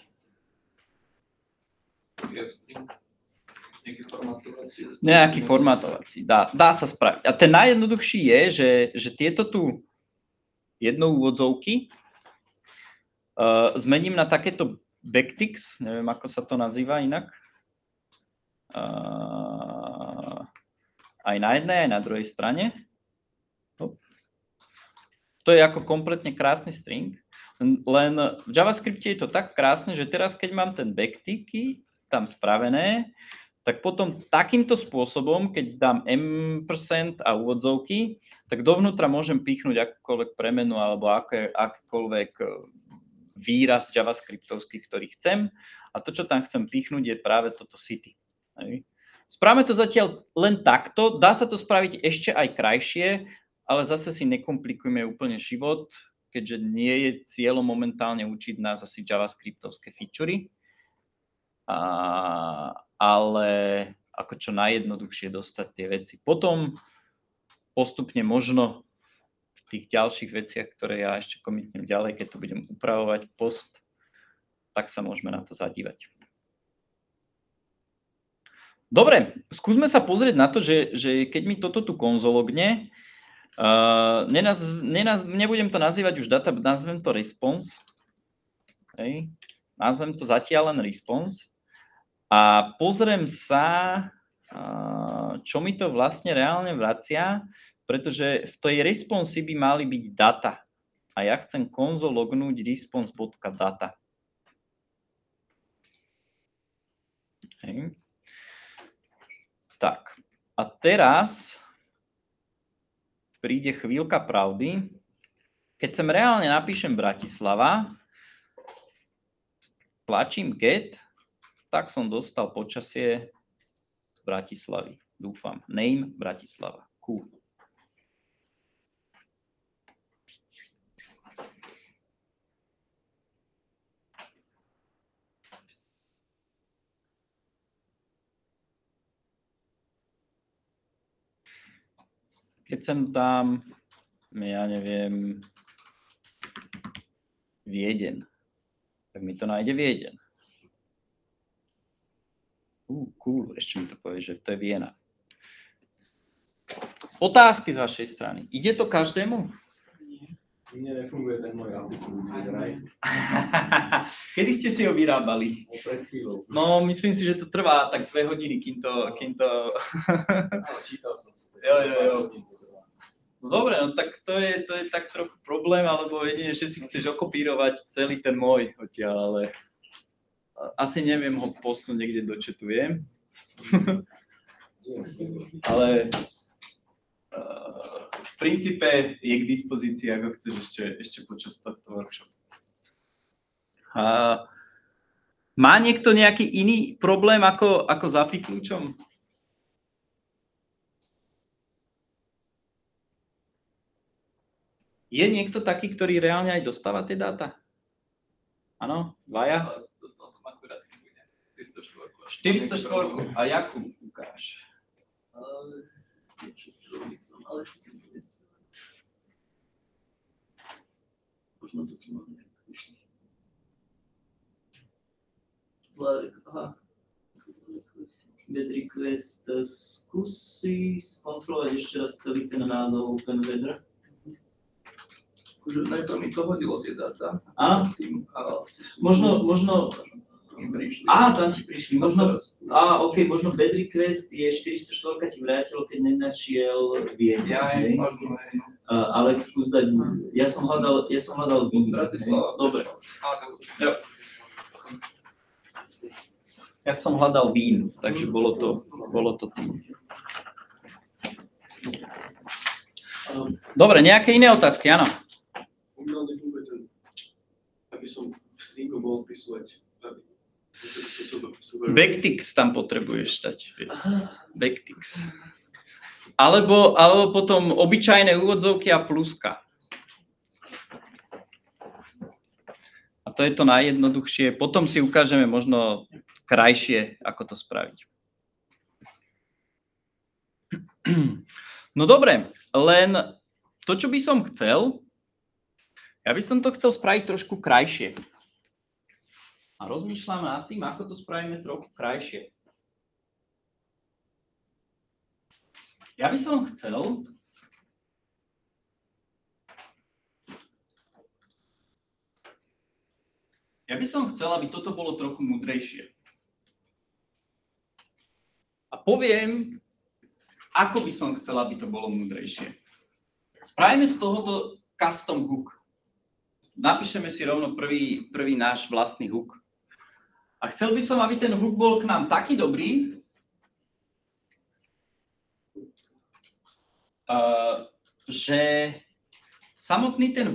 Nejaký formatovací. Dá sa spraviť. A ten najjednoduchší je, že tieto tu jednoúvodzovky zmením na takéto backticks, neviem, ako sa to nazýva inak. Aj na jednej, aj na druhej strane. To je ako kompletne krásny string. Len v JavaScripte je to tak krásne, že teraz, keď mám ten backticky tam spravené, tak potom takýmto spôsobom, keď dám % a úvodzovky, tak dovnútra môžem pichnúť akúkoľvek premenu alebo akýkoľvek výraz javascriptovský, ktorý chcem. A to, čo tam chcem pichnúť, je práve toto city. Správame to zatiaľ len takto. Dá sa to spraviť ešte aj krajšie, ale zase si nekomplikujme úplne život, keďže nie je cieľom momentálne učiť nás asi javascriptovské featurey. Ale ako čo najjednoduchšie dostať tie veci. Potom postupne možno v tých ďalších veciach, ktoré ja ešte komitnem ďalej, keď to budem upravovať post, tak sa môžeme na to zadívať. Dobre, skúsme sa pozrieť na to, že keď mi toto tu konzologne, nebudem to nazývať už data, nazvem to response. Nazvem to zatiaľ len response. A pozriem sa, čo mi to vlastne reálne vracia, pretože v tej response by mali byť data. A ja chcem konzolognúť response.data. Tak, a teraz príde chvíľka pravdy. Keď sem reálne napíšem Bratislava, tlačím get, tak som dostal počasie z Bratislavy. Dúfam. Name Bratislava. Cool. Keď sem dám, ja neviem, Viedeň, tak mi to nájde Viedeň. Cool, ešte mi to povie, že to je Viena. Otázky z vašej strany. Ide to každému? Nie, nefunguje ten môj aplikujúci. Kedy ste si ho vyrábali? Pred chvíľou. No, myslím si, že to trvá tak 2 hodiny, kým to... Áno, čítal som si. Jo. No dobre, no tak to je tak trochu problém, alebo jedine, že si chceš okopírovať celý ten môj odtiaľ, ale asi neviem ho posunúť niekde do chatu, viem. Ale v princípe je k dispozícii, ako chceš ešte počas tohto workshopu. Má niekto nejaký iný problém ako s API kľúčom? Je niekto taký, ktorý reálne aj dostáva tie dáta? Áno? Dvaja? Dostal som akurát 404. 404. A jakú ukáž? Možno to tu máme. Aha. Bed request. Skúsi skontrolovať ešte raz celý ten názov OpenWeather. Že najprv mi to hodilo tie dáta. Áno. Možno... tam ti prišli. Možno bed request je 404 ti vrátilo, keď nenašiel Viedeň. Ale skús dať... Ja som hľadal Bratislava. Dobre. Ja som hľadal Vín, takže bolo to tým. Dobre, nejaké iné otázky, áno? Aby som v stringu mohol vpisovať. Backticks tam potrebuješ dať. Backticks. Alebo potom obyčajné úvodzovky a pluska. A to je to najjednoduchšie. Potom si ukážeme možno krajšie, ako to spraviť. No dobre, len to, čo by som chcel, ja by som to chcel spraviť trošku krajšie. A rozmýšľam nad tým, ako to spravíme trochu krajšie. Ja by som chcel, aby toto bolo trochu múdrejšie. A poviem, ako by som chcel, aby to bolo múdrejšie. Spravíme z tohoto custom hook. Napíšeme si rovno prvý náš vlastný hook. A chcel by som, aby ten hook bol k nám taký dobrý, že samotný ten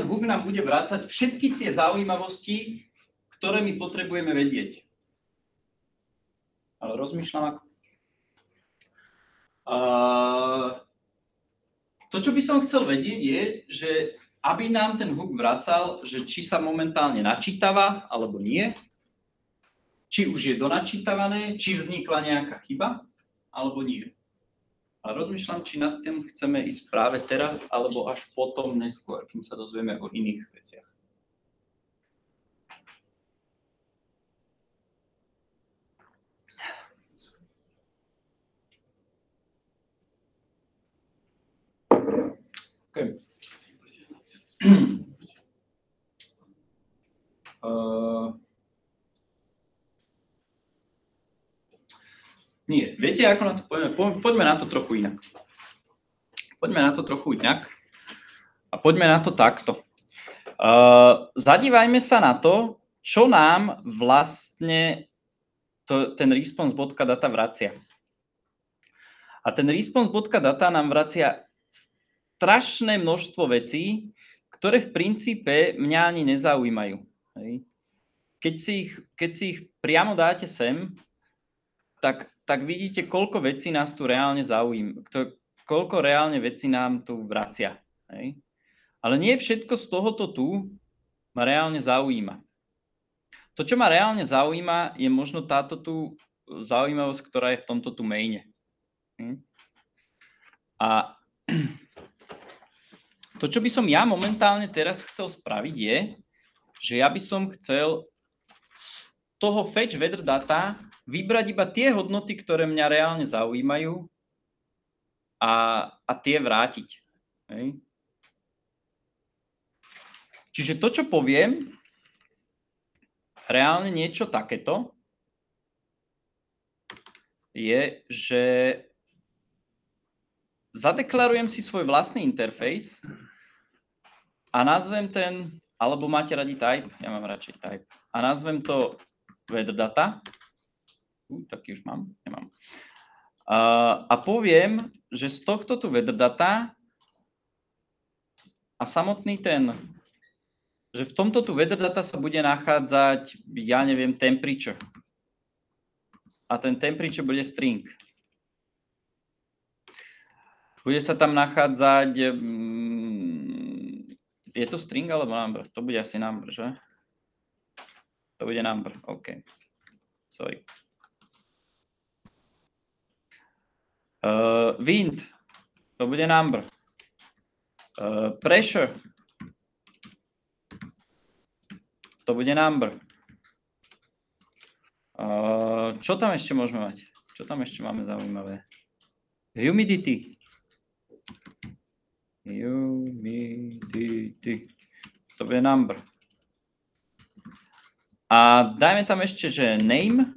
hook nám bude vrácať všetky tie zaujímavosti, ktoré my potrebujeme vedieť. Ale rozmýšľam ako. To, čo by som chcel vedieť, je, že aby nám ten hook vracal, že či sa momentálne načítava, alebo nie, či už je donačítavané, či vznikla nejaká chyba, alebo nie. A rozmýšľam, či nad tým chceme ísť práve teraz, alebo až potom neskôr, kým sa dozvieme o iných veciach. Okay. Nie, viete, ako na to poďme na to trochu inak. A poďme na to takto. Zadívajme sa na to, čo nám vlastne ten response.data vracia. A ten response.data nám vracia strašné množstvo vecí, ktoré v princípe mňa ani nezaujímajú. Hej. Keď si ich priamo dáte sem, tak vidíte, koľko vecí nás tu reálne zaujíma, koľko reálne vecí nám tu vracia. Hej. Ale nie všetko z tohoto tu ma reálne zaujíma. To, čo ma reálne zaujíma, je možno táto tu zaujímavosť, ktorá je v tomto tu maine. A to, čo by som ja momentálne teraz chcel spraviť, je, že ja by som chcel z toho fetch weather data vybrať iba tie hodnoty, ktoré mňa reálne zaujímajú a tie vrátiť. Hej. Čiže to, čo poviem, reálne niečo takéto, je, že zadeklarujem si svoj vlastný interfejs a nazvem ten, alebo máte radi type, ja mám radšej type, a nazvem to weather data. Taký už mám, nemám. A poviem, že z tohto tu weather data a samotný ten, že v tomto tu weather data sa bude nachádzať, ja neviem, temperature. A ten temperature bude string. Bude sa tam nachádzať, je to string alebo number? To bude asi number, že? To bude number, OK. Sorry. Wind, to bude number. Pressure, to bude number. Čo tam ešte môžeme mať? Čo tam ešte máme zaujímavé? Humidity. To bude number. A dajme tam ešte, že name.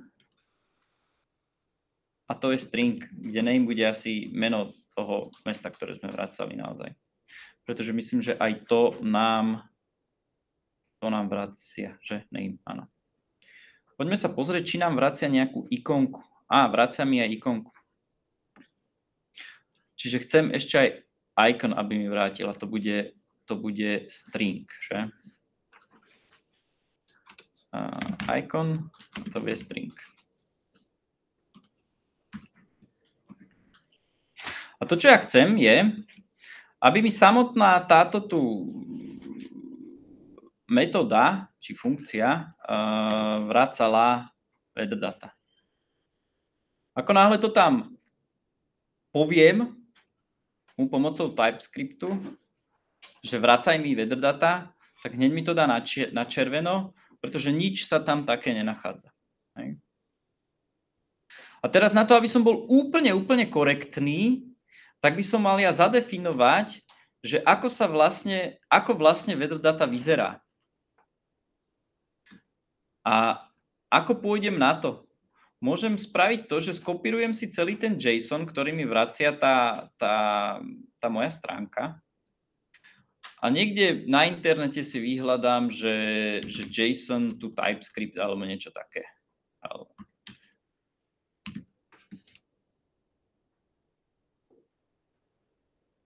A to je string, kde name bude asi meno toho mesta, ktoré sme vracali naozaj. Pretože myslím, že aj to nám vracia, že name, áno. Poďme sa pozrieť, či nám vracia nejakú ikonku. Vracia mi aj ikonku. Čiže chcem ešte aj icon, aby mi vrátila. To bude string, že? Icon, to bude string. A to, čo ja chcem, je, aby mi samotná táto tu metóda, či funkcia, vracala weather data. Ako náhle to tam poviem mu pomocou TypeScriptu, že vracaj mi weather data, tak hneď mi to dá na červeno, pretože nič sa tam také nenachádza. Hej. A teraz na to, aby som bol úplne korektný, tak by som mal ja zadefinovať, že ako vlastne weather data vyzerá. A ako pôjdem na to? Môžem spraviť to, že skopírujem si celý ten JSON, ktorý mi vracia tá moja stránka. A niekde na internete si vyhľadám, že JSON to TypeScript alebo niečo také.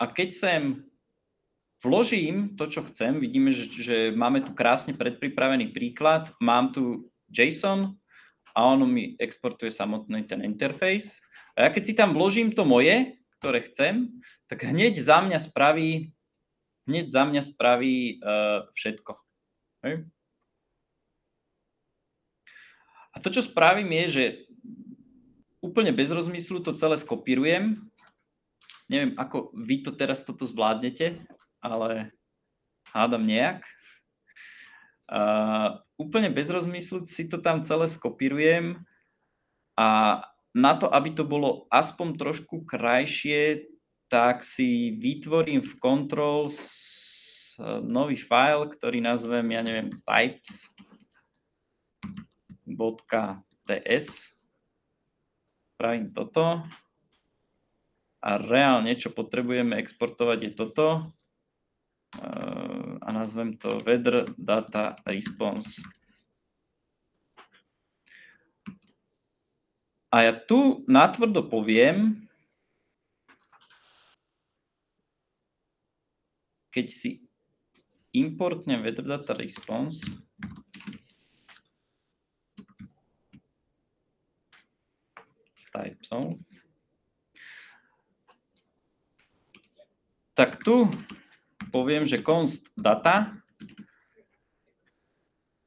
A keď sem vložím to, čo chcem, vidíme, že máme tu krásne predpripravený príklad, mám tu JSON a ono mi exportuje samotný ten interface. A ja keď si tam vložím to moje, ktoré chcem, tak hneď za mňa spraví všetko. Hej. A to, čo spravím, je, že úplne bez rozmyslu to celé skopírujem. Neviem, ako vy to teraz toto zvládnete, ale hádam nejak. Úplne bez rozmyslu si to tam celé skopírujem a na to, aby to bolo aspoň trošku krajšie, tak si vytvorím v controls nový file, ktorý nazvem, ja neviem, types.ts. Spravím toto. A reálne, čo potrebujeme exportovať, je toto. A nazvem to weather data response. A ja tu natvrdo poviem, keď si importnem weather data response, s typesom, tak tu poviem, že const data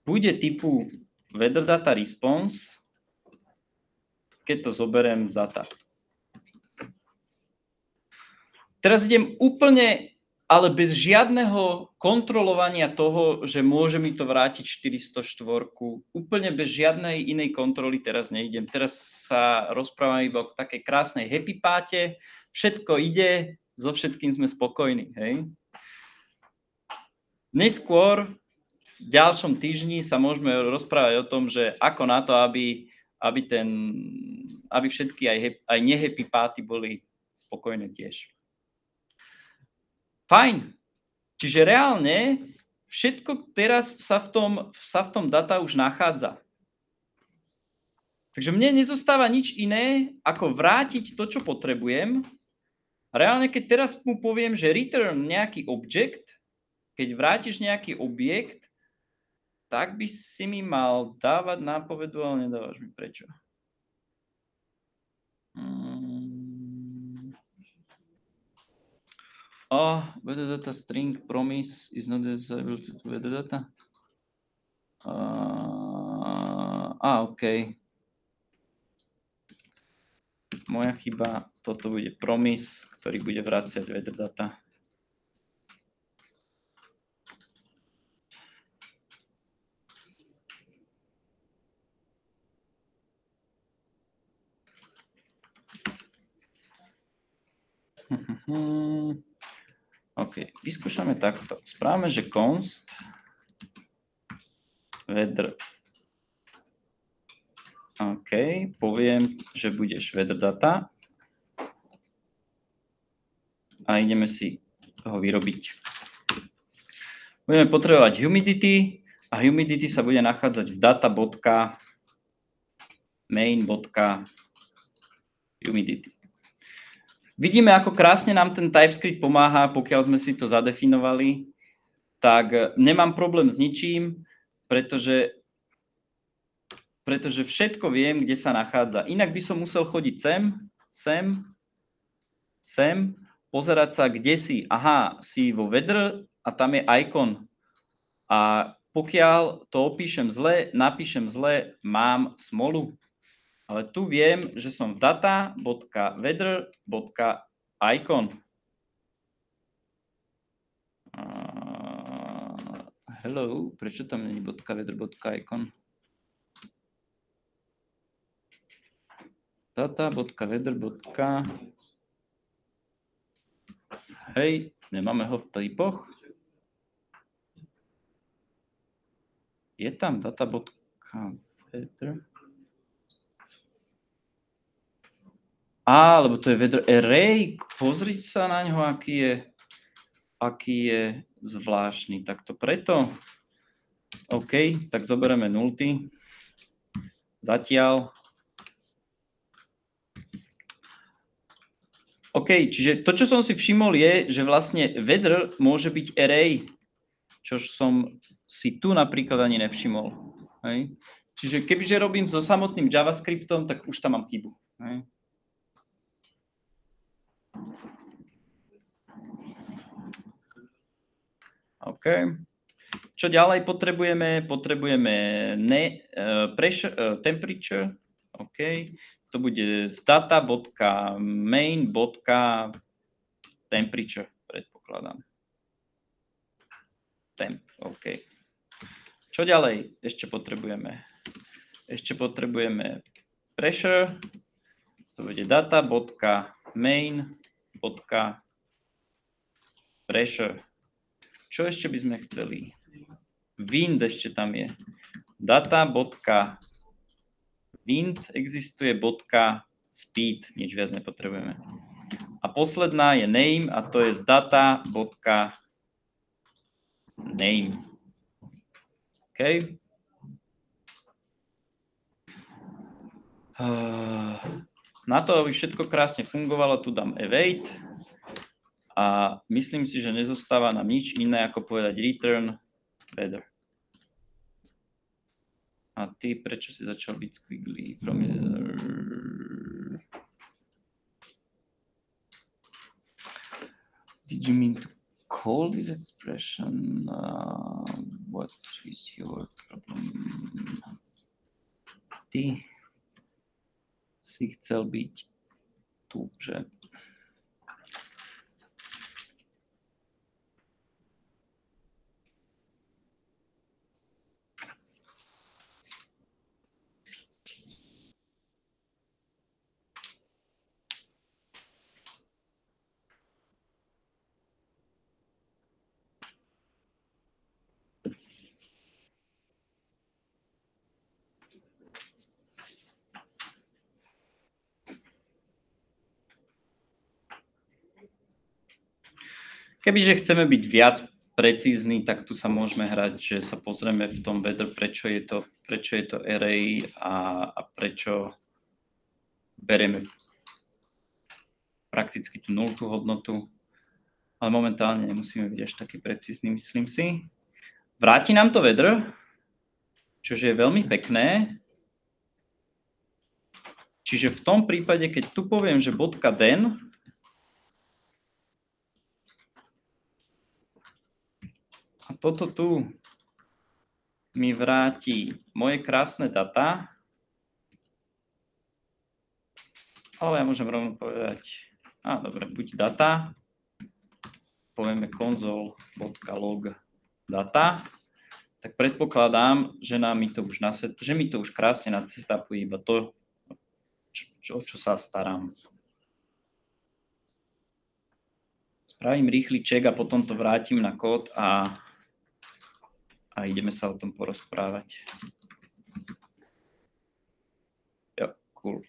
bude typu weather data response, keď to zoberiem z data. Teraz idem úplne, ale bez žiadneho kontrolovania toho, že môže mi to vrátiť 404. Úplne bez žiadnej inej kontroly teraz neidem. Teraz sa rozprávam iba o takej krásnej happy páte, všetko ide, so všetkým sme spokojní, hej. Neskôr v ďalšom týždni sa môžeme rozprávať o tom, že ako na to, aby všetky aj nehappy páty boli spokojné tiež. Fajn. Čiže reálne všetko teraz sa v tom data už nachádza. Takže mne nezostáva nič iné, ako vrátiť to, čo potrebujem. Reálne, keď teraz mu poviem, že return nejaký objekt, keď vrátiš nejaký objekt, tak by si mi mal dávať nápovedu, ale nedávaš mi prečo. Weather data string promise is not disabled to weather data. OK. Moja chyba, toto bude promise, ktorý bude vraciať weather data. OK, vyskúšame takto. Správame, že const weather. OK, poviem, že budeš weather data a ideme si toho vyrobiť. Budeme potrebovať humidity a humidity sa bude nachádzať v data.main.humidity. Vidíme, ako krásne nám ten TypeScript pomáha, pokiaľ sme si to zadefinovali, tak nemám problém s ničím, pretože všetko viem, kde sa nachádza. Inak by som musel chodiť sem, pozerať sa, kde si. Aha, si vo weather a tam je icon. A pokiaľ to napíšem zle, mám smolu. Ale tu viem, že som v data.weather.icon. Hello, prečo tam není .weather.icon? Data.weather. Hej, nemáme ho v typoch. Je tam data.weather. Lebo to je weather array. Pozrite sa na ňo, aký je zvláštny. Tak to preto. OK, tak zoberieme 0. Zatiaľ. OK, čiže to, čo som si všimol, je, že vlastne weather môže byť array, čo som si tu napríklad ani nevšimol. Hej. Čiže kebyže robím so samotným JavaScriptom, tak už tam mám chybu. Hej. OK. Čo ďalej potrebujeme? Potrebujeme temperature. OK. To bude z data.main.temperature, predpokladám. Temp, OK. Čo ďalej ešte potrebujeme? Ešte potrebujeme pressure. To bude data.main.pressure. Čo ešte by sme chceli? Wind ešte tam je. Data.wind existuje .speed, nič viac nepotrebujeme. A posledná je name a to je z data.name. OK. Na to, aby všetko krásne fungovalo, tu dám await. A myslím si, že nezostáva nám nič iné, ako povedať return weather. A ty, prečo si začal byť squiggly? Did you mean to call this expression? What is your problem? Ty si chcel byť tu, že? Kebyže chceme byť viac precízny, tak tu sa môžeme hrať, že sa pozrieme v tom weather, prečo je to array a prečo berieme prakticky tú nultú hodnotu. Ale momentálne nemusíme byť až taký precízny, myslím si. Vráti nám to weather, čože je veľmi pekné. Čiže v tom prípade, keď tu poviem, že .den, a toto tu mi vráti moje krásne data. Ale ja môžem rovno povedať, dobre, buď data, povieme console.log data, tak predpokladám, že mi to už krásne nasetapuje iba to, čo sa starám. Spravím rýchly check a potom to vrátim na kód a ideme sa o tom porozprávať. Jo, cool.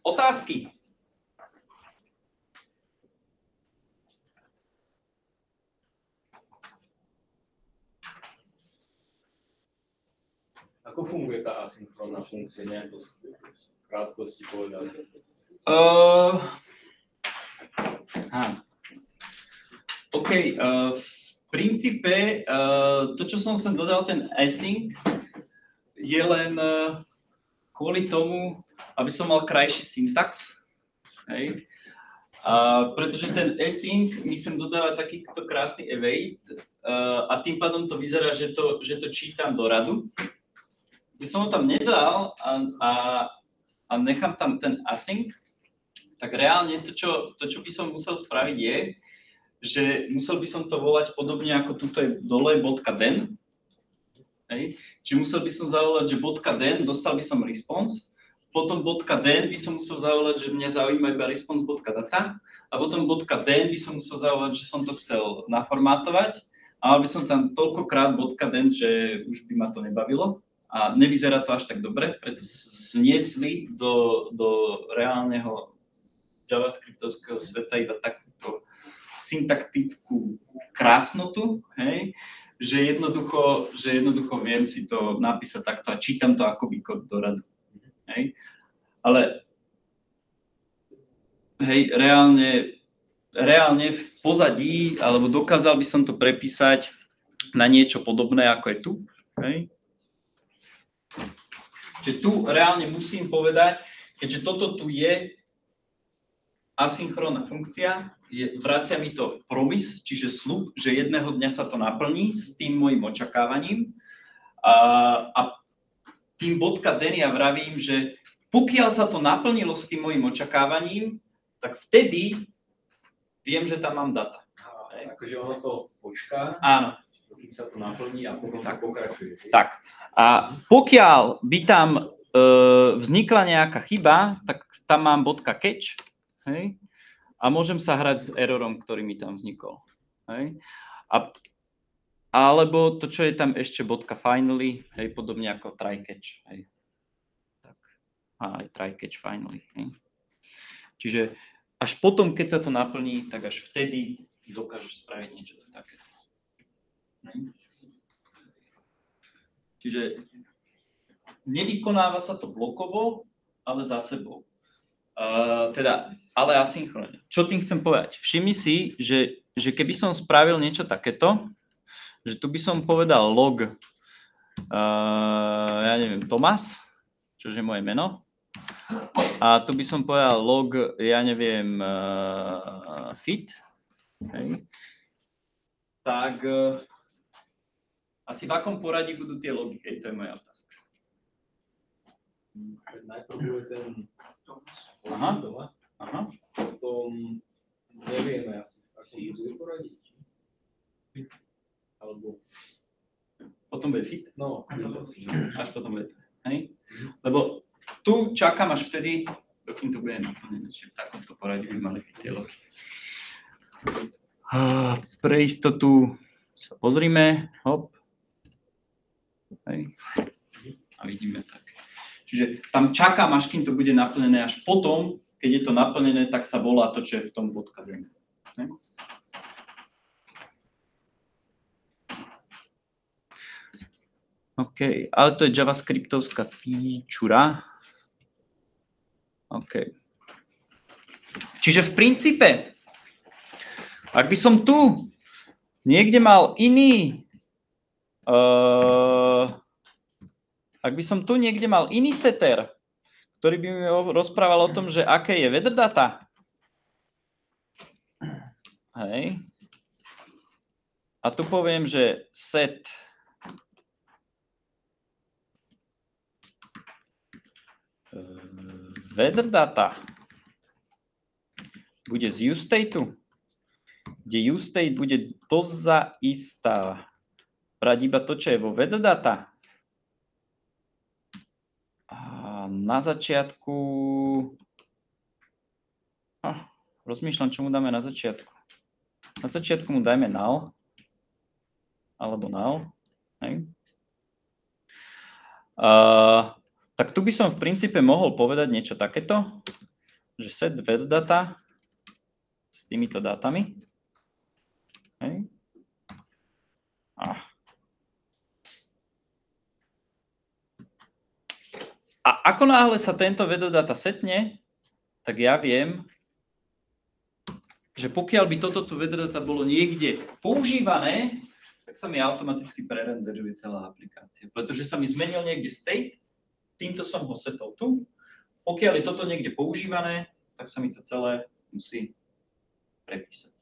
Otázky? Ako funguje tá asynchronná funkcia? Nejako v krátkosti povedať. OK, v princípe to, čo som sem dodal, ten async, je len kvôli tomu, aby som mal krajší syntax. Hej. Pretože ten async mi sem dodáva takýto krásny await a tým pádom to vyzerá, že to čítam do radu. Keď som ho tam nedal a nechám tam ten async, tak reálne to, čo by som musel spraviť je, že musel by som to volať podobne ako tuto je dole .den. Hej. Čiže musel by som zavolať, že .den, dostal by som response, potom .den by som musel zavolať, že mňa zaujíma iba response.data a potom .den by som musel zavolať, že som to chcel naformátovať a mal by som tam toľkokrát .den, že už by ma to nebavilo a nevyzerá to až tak dobre, preto zniesli do reálneho javascriptovského sveta iba takúto syntaktickú krásnotu, hej, že jednoducho viem si to napísať takto a čítam to akoby kód do radu. Hej. Ale hej, reálne v pozadí, alebo dokázal by som to prepísať na niečo podobné, ako je tu. Hej. Čiže tu reálne musím povedať, keďže toto tu je asynchrónna funkcia, vracia mi to promise, čiže sľub, že jedného dňa sa to naplní s tým môjim očakávaním. A tým .den ja vravím, že pokiaľ sa to naplnilo s tým môjim očakávaním, tak vtedy viem, že tam mám data. Akože ono to počká, áno, kým sa to naplní a potom tak pokračuje. Tak. A pokiaľ by tam vznikla nejaká chyba, tak tam mám .catch, hej? A môžem sa hrať s errorom, ktorý mi tam vznikol. Hej? Alebo to, čo je tam ešte .finally, hej, podobne ako try-catch. Hej. Tak. A aj try-catch finally. Hej. Čiže až potom, keď sa to naplní, tak až vtedy dokážeš spraviť niečo také. Hej. Čiže nevykonáva sa to blokovo, ale za sebou. Ale asynchronne. Čo tým chcem povedať? Všimni si, že keby som spravil niečo takéto, že tu by som povedal log, ja neviem, Tomas, čo je moje meno, a tu by som povedal log, ja neviem, fit, hej, tak asi v akom poradí budú tie logy, hej, to je moja otázka. Najprv bude ten Tomas, potom nevieme asi, ako bude poradiť. Alebo... Potom bude fit? No, až potom bude, hej? Lebo tu čakám až vtedy, dokým to bude naplnené, čiže v takomto poradí by mali byť tie logy. Pre istotu sa pozrime, hop, hej, a vidíme tak. Čiže tam čakám, až kým to bude naplnené, až potom, keď je to naplnené, tak sa volá to, čo je v tom bodkadene. OK, ale to je javascriptovská feature. OK. Čiže v princípe, ak by som tu niekde mal iný setter, ktorý by mi rozprával o tom, že aké je weather data, hej, a tu poviem, že set weather data bude z ustateu, kde ustate bude dozaistá brať iba to, čo je vo weather data. A na začiatku rozmýšľam, čo mu dáme na začiatku. Na začiatku mu dajme null alebo null. Hej. Tak tu by som v princípe mohol povedať niečo takéto, že set weather data s týmito dátami. Hej. ako náhle sa tento vedodata setne, tak ja viem, že pokiaľ by toto vedodata bolo niekde používané, tak sa mi automaticky prerenderuje celá aplikácia. Pretože sa mi zmenil niekde state, týmto som ho setol tu. Pokiaľ je toto niekde používané, tak sa mi to celé musí prepísať.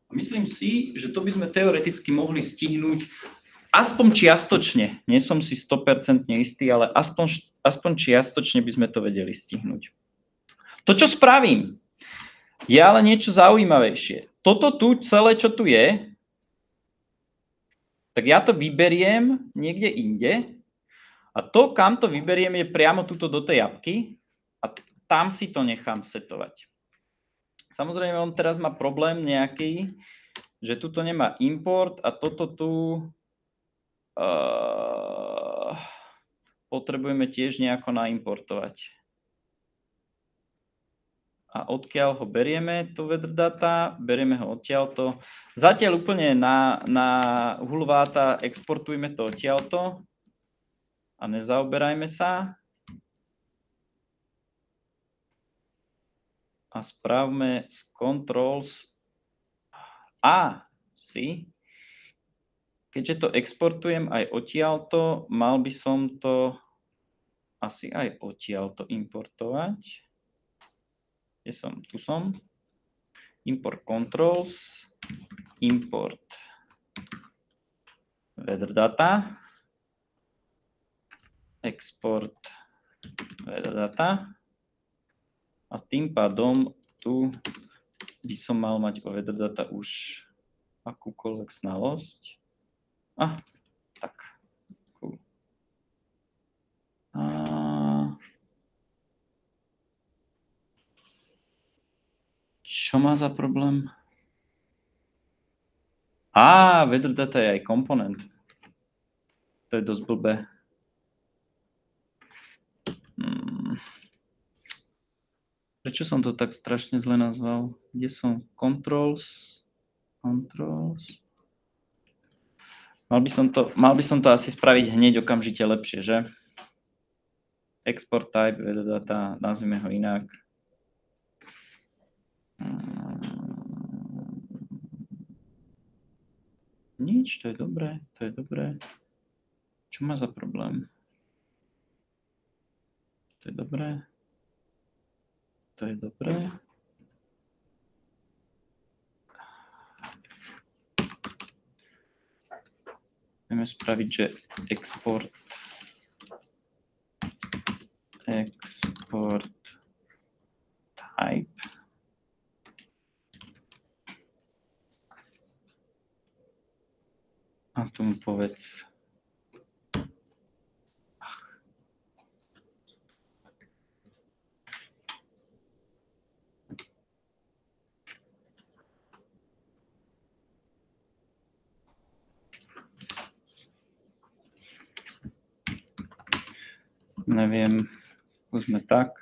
A myslím si, že to by sme teoreticky mohli stihnúť aspoň čiastočne. Nie som si 100% istý, ale aspoň čiastočne by sme to vedeli stihnúť. To, čo spravím, je ale niečo zaujímavejšie. Toto tu, celé, čo tu je, tak ja to vyberiem niekde inde a to, kam to vyberiem, je priamo tuto do tej apky a tam si to nechám setovať. Samozrejme, on teraz má problém nejaký, že tuto nemá import a toto tu potrebujeme tiež nejako naimportovať. A odkiaľ ho berieme, to weather data, berieme ho odtiaľto. Zatiaľ úplne na hulváta exportujme to odtiaľto a nezaoberajme sa. A správme z controls keďže to exportujem aj odtiaľto, mal by som to asi aj odtiaľto importovať. Kde som? Tu som. Import controls, import weather data, export weather data a tým pádom tu by som mal mať o weather data už akúkoľvek znalosť. Tak. Cool. Čo má za problém? Weather data je aj komponent. To je dosť blbé. Prečo som to tak strašne zle nazval? Kde som? Controls. Mal by som to asi spraviť hneď okamžite lepšie, že? Export type, weather data, nazvime ho inak. Nič, to je dobré. Čo má za problém? To je dobré. Budeme spraviť, že export type. A tomu povedz. Neviem, skúsme tak.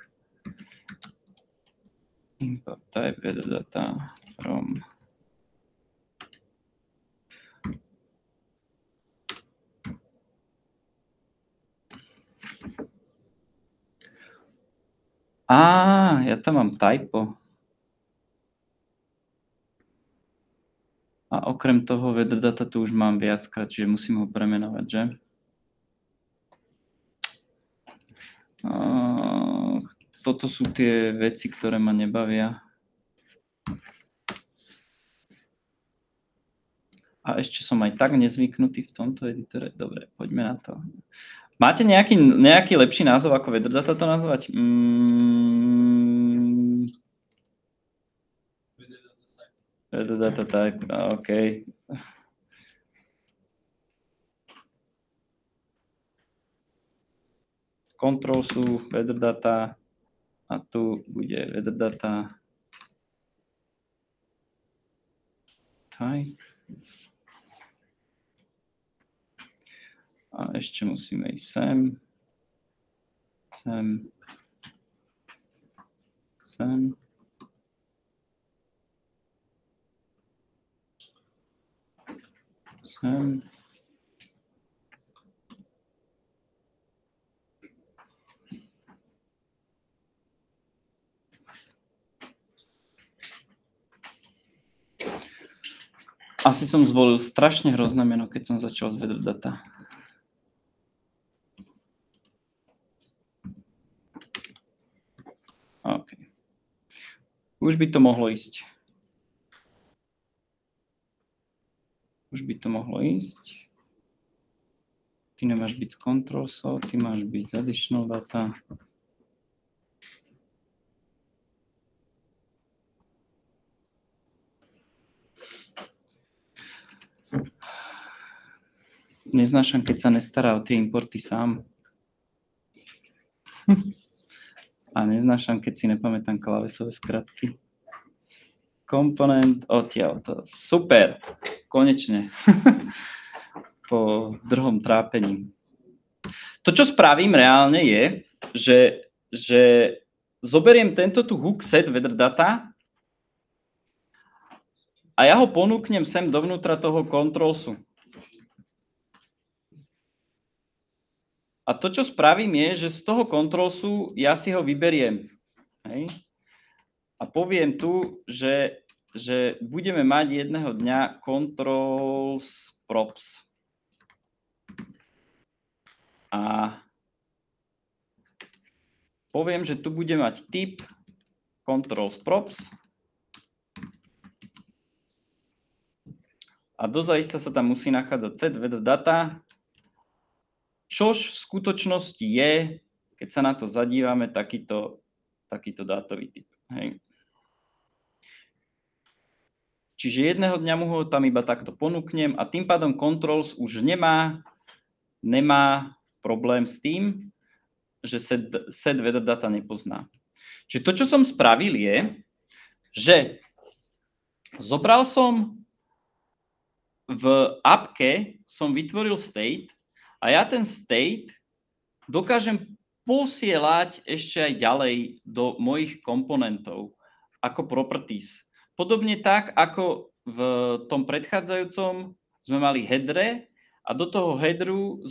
Import type weather data from ja tam mám typo. A okrem toho weather data tu už mám viackrát, čiže musím ho premenovať, že? Toto sú tie veci, ktoré ma nebavia. A ešte som aj tak nezvyknutý v tomto editore. Dobre, poďme na to. Máte nejaký lepší názov, ako weather data to nazvať? Weather data type, OK. Control sú weather data a tu bude weather data type. A ešte musíme ísť sem. Asi som zvolil strašne hrozné meno, keď som začal z weather data. OK. Už by to mohlo ísť. Ty nemáš byť z control so, ty máš byť z additional data. Neznášam, keď sa nestará o tie importy sám. A neznášam, keď si nepamätám klávesové skratky. Komponent odtiaľto. Super, konečne. Po dlhom trápení. To, čo spravím reálne je, že zoberiem tento tu hook set weather data a ja ho ponúknem sem dovnútra toho controlsu. A to, čo spravím je, že z toho controlsu ja si ho vyberiem. Hej? A poviem tu, že budeme mať jedného dňa controls props. A poviem, že tu bude mať typ controls props. A dozaista sa tam musí nachádzať set weather data, čož v skutočnosti je, keď sa na to zadívame, takýto dátový typ. Hej. Čiže jedného dňa mu ho tam iba takto ponúknem a tým pádom controls už nemá problém s tým, že set weather data nepozná. Čiže to, čo som spravil je, že zobral som v appke, som vytvoril state a ja ten state dokážem posielať ešte aj ďalej do mojich komponentov ako properties. Podobne tak, ako v tom predchádzajúcom sme mali headere a do toho headeru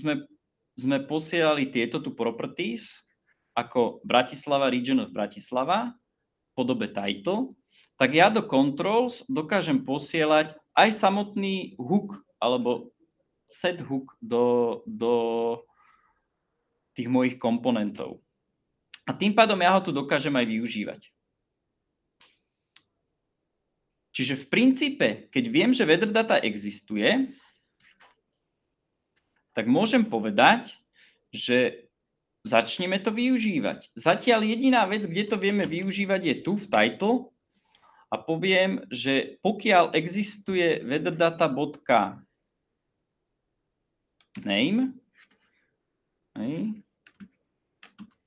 sme posielali tieto tu properties ako Bratislava, region of Bratislava v podobe title, tak ja do controls dokážem posielať aj samotný hook alebo set hook do tých mojich komponentov. A tým pádom ja ho tu dokážem aj využívať. Čiže v princípe, keď viem, že weather data existuje, tak môžem povedať, že začneme to využívať. Zatiaľ jediná vec, kde to vieme využívať, je tu v title a poviem, že pokiaľ existuje weatherdata.name,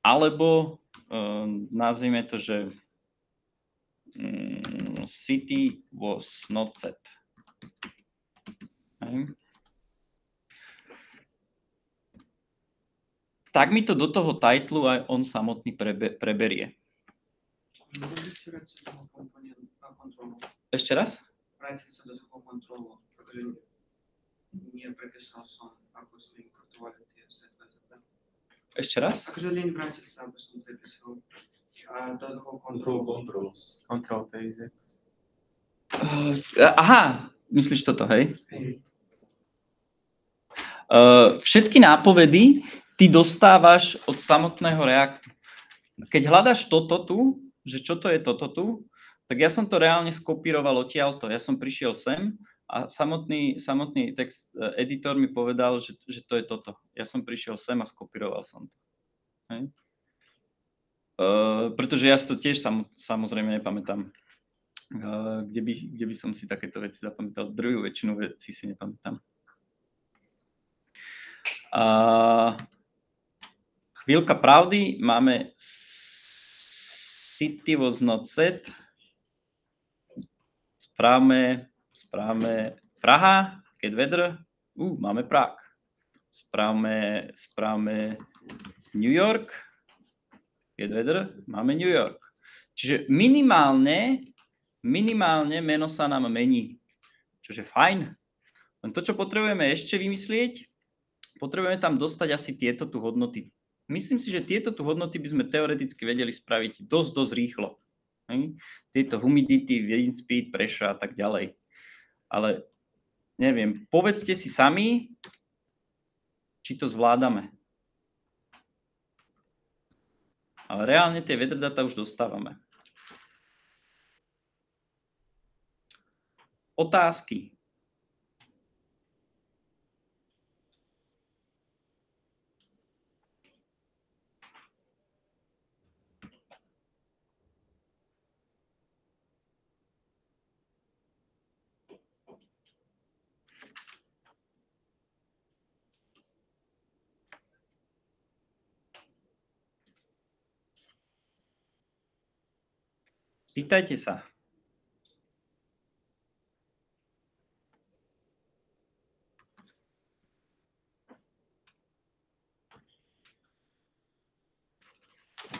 alebo nazvime to, že city was not set. Tak mi to do toho titlu aj on samotný preberie. Ešte raz? Vrátiť sa do toho kontrolu, pretože neprepísal som, ako sme importovali tie set. Ešte raz? Akože len vrátiť sa, aby som prepísal do toho kontrolu. Control phase. Aha, myslíš toto, hej? Všetky nápovedy ty dostávaš od samotného Reactu. Keď hľadaš toto tu, že čo to je toto tu, tak ja som to reálne skopíroval odtiaľto. Ja som prišiel sem a samotný text editor mi povedal, že to je toto. Ja som prišiel sem a skopíroval som to. Hej? Pretože ja si to tiež samozrejme nepamätám. Kde by som si takéto veci zapamätal? Druhú väčšinu vecí si nepamätám. Chvíľka pravdy, máme city was not set. Správame Praha, get weather. Máme Prah. Správame New York, get weather. Máme New York. Čiže minimálne meno sa nám mení. Čože fajn. Len to, čo potrebujeme ešte vymyslieť, potrebujeme tam dostať asi tieto tu hodnoty. Myslím si, že tieto tu hodnoty by sme teoreticky vedeli spraviť dosť rýchlo. Tieto humidity, wind speed, pressure a tak ďalej. Ale neviem, povedzte si sami, či to zvládame. Ale reálne tie weather data už dostávame. Otázky. Pýtajte sa.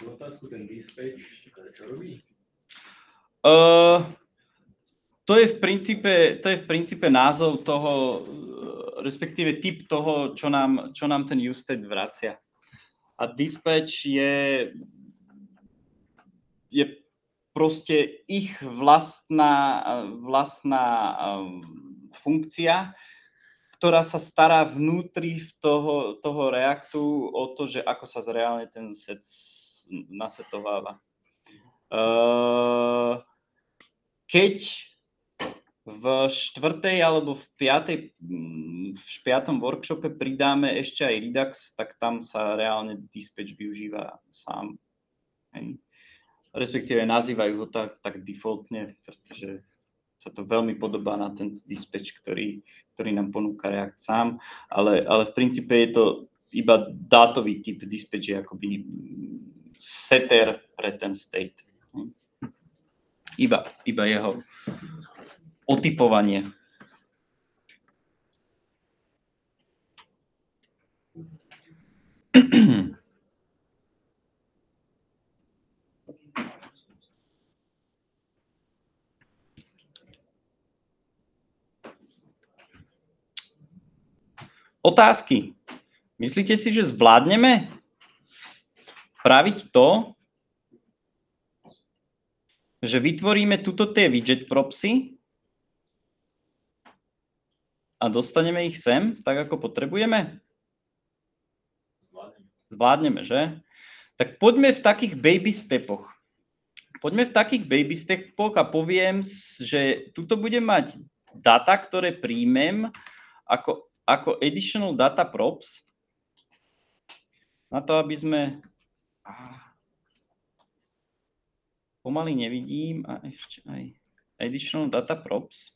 Otázku, ten dispatch, čo robí? To je v princípe názov toho, respektíve typ toho, čo nám ten usestate vracia. A dispatch je proste ich vlastná funkcia, ktorá sa stará vnútri toho reaktu o to, že ako sa reálne ten set nasetováva. Keď v 4. alebo v 5. workshope pridáme ešte aj Redux, tak tam sa reálne dispatch využíva sám. Respektíve nazývajú ho tak defaultne, pretože sa to veľmi podobá na ten dispatch, ktorý nám ponúka React sám, ale v princípe je to iba dátový typ dispatch, je akoby setter pre ten state. Iba jeho otypovanie. Otázky. Myslíte si, že zvládneme spraviť to, že vytvoríme tuto tie widget propsy a dostaneme ich sem, tak ako potrebujeme? Zvládneme, že? Tak poďme v takých baby stepoch. A poviem, že tuto budem mať data, ktoré príjmem ako additional data props, na to, aby sme... Pomaly nevidím a ešte aj additional data props.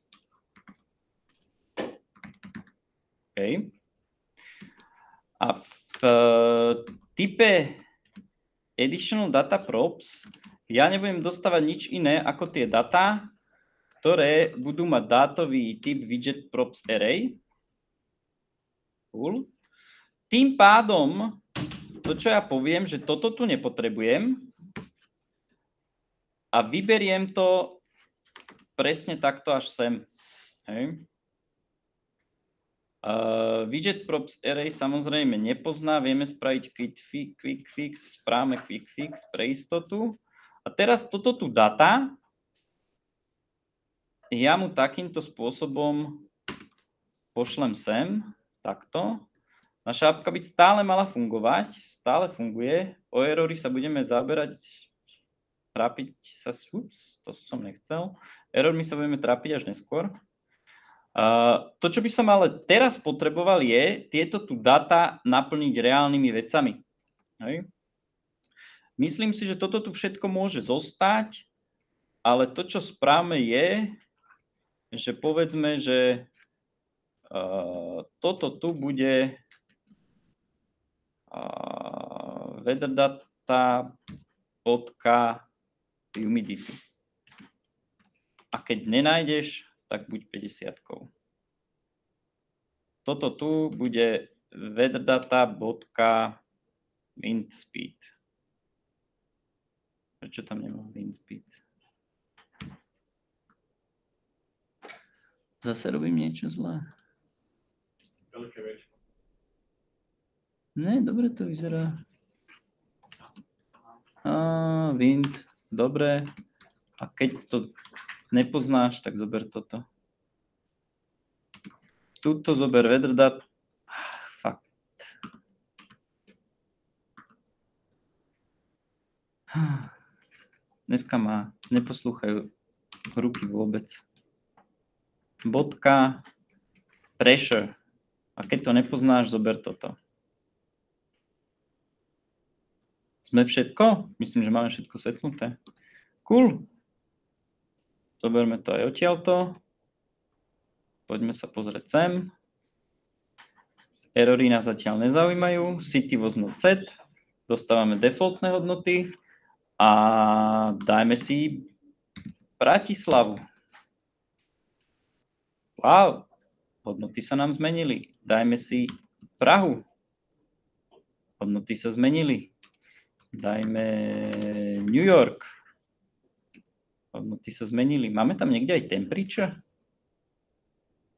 OK. A v type additional data props ja nebudem dostávať nič iné ako tie data, ktoré budú mať dátový typ widget props array. Cool. Tým pádom, to čo ja poviem, že toto tu nepotrebujem a vyberiem to presne takto až sem. Hej. Widget props array samozrejme nepozná, vieme spraviť quick fix, správame quick fix pre istotu. A teraz toto tu data, ja mu takýmto spôsobom pošlem sem. Takto. Naša apka by stále mala fungovať, stále funguje. O erory sa budeme zaberať, trápiť sa, to som nechcel. Errormi sa budeme trápiť až neskôr. To, čo by som ale teraz potreboval, je tieto tu data naplniť reálnymi vecami. Hej. Myslím si, že toto tu všetko môže zostať, ale to, čo správame je, že povedzme, že toto tu bude weather data bodka humidity. A keď nenájdeš, tak buď 50-kou. Toto tu bude weather data bodka wind speed. Prečo tam nemá wind speed? Zase robím niečo zlé. Ne, dobre to vyzerá. Wind, dobre. A keď to nepoznáš, tak zober toto. Tuto zober vedrdata. Fakt. Dneska ma neposlúchajú ruky vôbec. Bodka, pressure. A keď to nepoznáš, zober toto. Sme všetko? Myslím, že máme všetko setnuté. Cool. Zoberme to aj odtiaľto. Poďme sa pozrieť sem. Erory nás zatiaľ nezaujímajú. City vezmu set. Dostávame defaultné hodnoty. A dajme si Bratislavu. Wow, hodnoty sa nám zmenili. Dajme si Prahu. Hodnoty sa zmenili. Dajme New York. Hodnoty sa zmenili. Máme tam niekde aj temperature?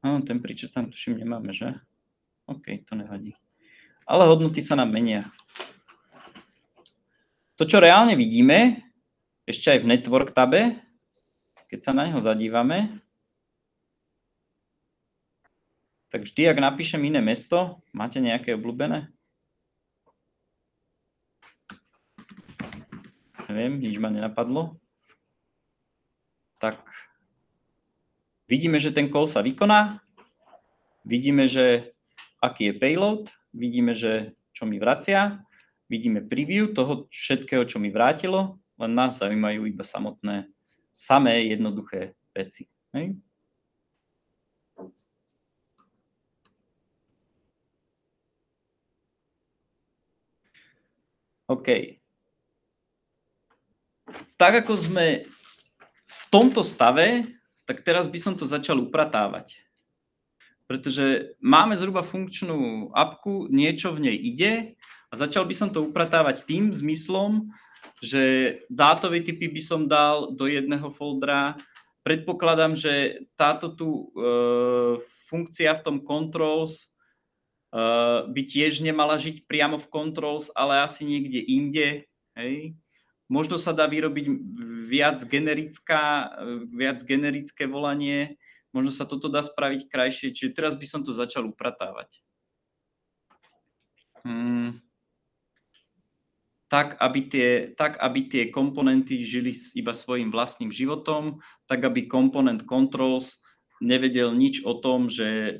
No, temperature tam tuším nemáme, že? OK, to nevadí. Ale hodnoty sa nám menia. To, čo reálne vidíme, ešte aj v Network tabe, keď sa na neho zadívame, tak vždy, ak napíšem iné mesto, máte nejaké obľúbené? Neviem, nič ma nenapadlo. Tak vidíme, že ten call sa vykoná, vidíme, že aký je payload, vidíme, že čo mi vracia, vidíme preview toho všetkého, čo mi vrátilo, len nás zaujímajú iba samé jednoduché veci. Hej? OK. Tak ako sme v tomto stave, tak teraz by som to začal upratávať. Pretože máme zhruba funkčnú apku, niečo v nej ide a začal by som to upratávať tým zmyslom, že dátové typy by som dal do jedného foldera. Predpokladám, že táto tu funkcia v tom controls by tiež nemala žiť priamo v controls, ale asi niekde inde. Hej. Možno sa dá vyrobiť viac generické volanie, možno sa toto dá spraviť krajšie, čiže teraz by som to začal upratávať. Tak, aby tie komponenty žili iba svojím vlastným životom, tak, aby komponent controls nevedel nič o tom, že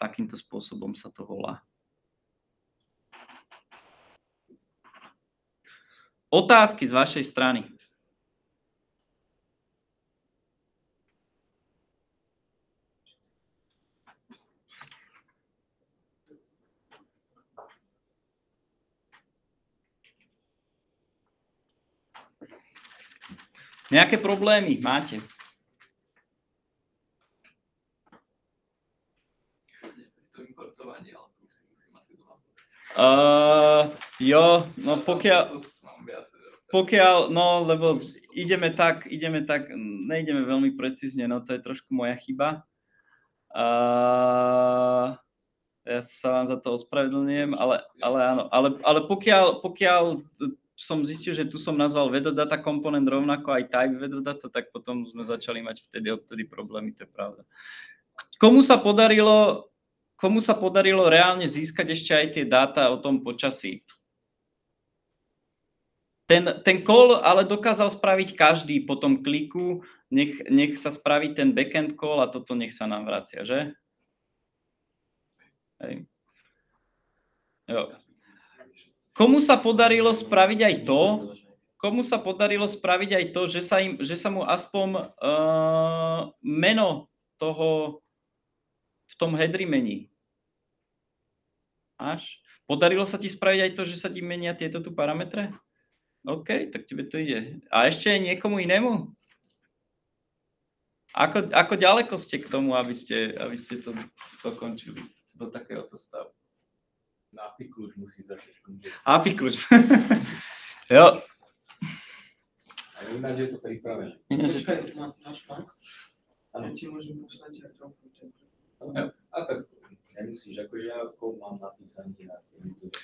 takýmto spôsobom sa to volá. Otázky z vašej strany. Nejaké problémy máte? Jo, no pokiaľ, no lebo ideme tak, nejdeme veľmi precízne, no to je trošku moja chyba. Ja sa vám za to ospravedlňujem, ale áno, ale pokiaľ som zistil, že tu som nazval vedrodata komponent rovnako aj type vedrodata, tak potom sme začali mať odtedy problémy, to je pravda. Komu sa podarilo reálne získať ešte aj tie dáta o tom počasí? Ten call ale dokázal spraviť každý po tom kliku, nech sa spraví ten backend call a toto nech sa nám vracia, že? Hej. Jo. Komu sa podarilo spraviť aj to, že sa mu aspoň meno toho v tom headri mení? Podarilo sa ti spraviť aj to, že sa ti menia tieto tu parametre? OK, tak tebe to ide. A ešte aj niekomu inému? Ako ďaleko ste k tomu, aby ste to dokončili do takéhoto stavu? Na API kľúč musí začať. API kľúč. Jo. A ináč je to pripravené. Počkaj, máš Mac? Ja ti môžem poslať aj trochu. A tak nemusíš, akože ja kód mám napísaný na to.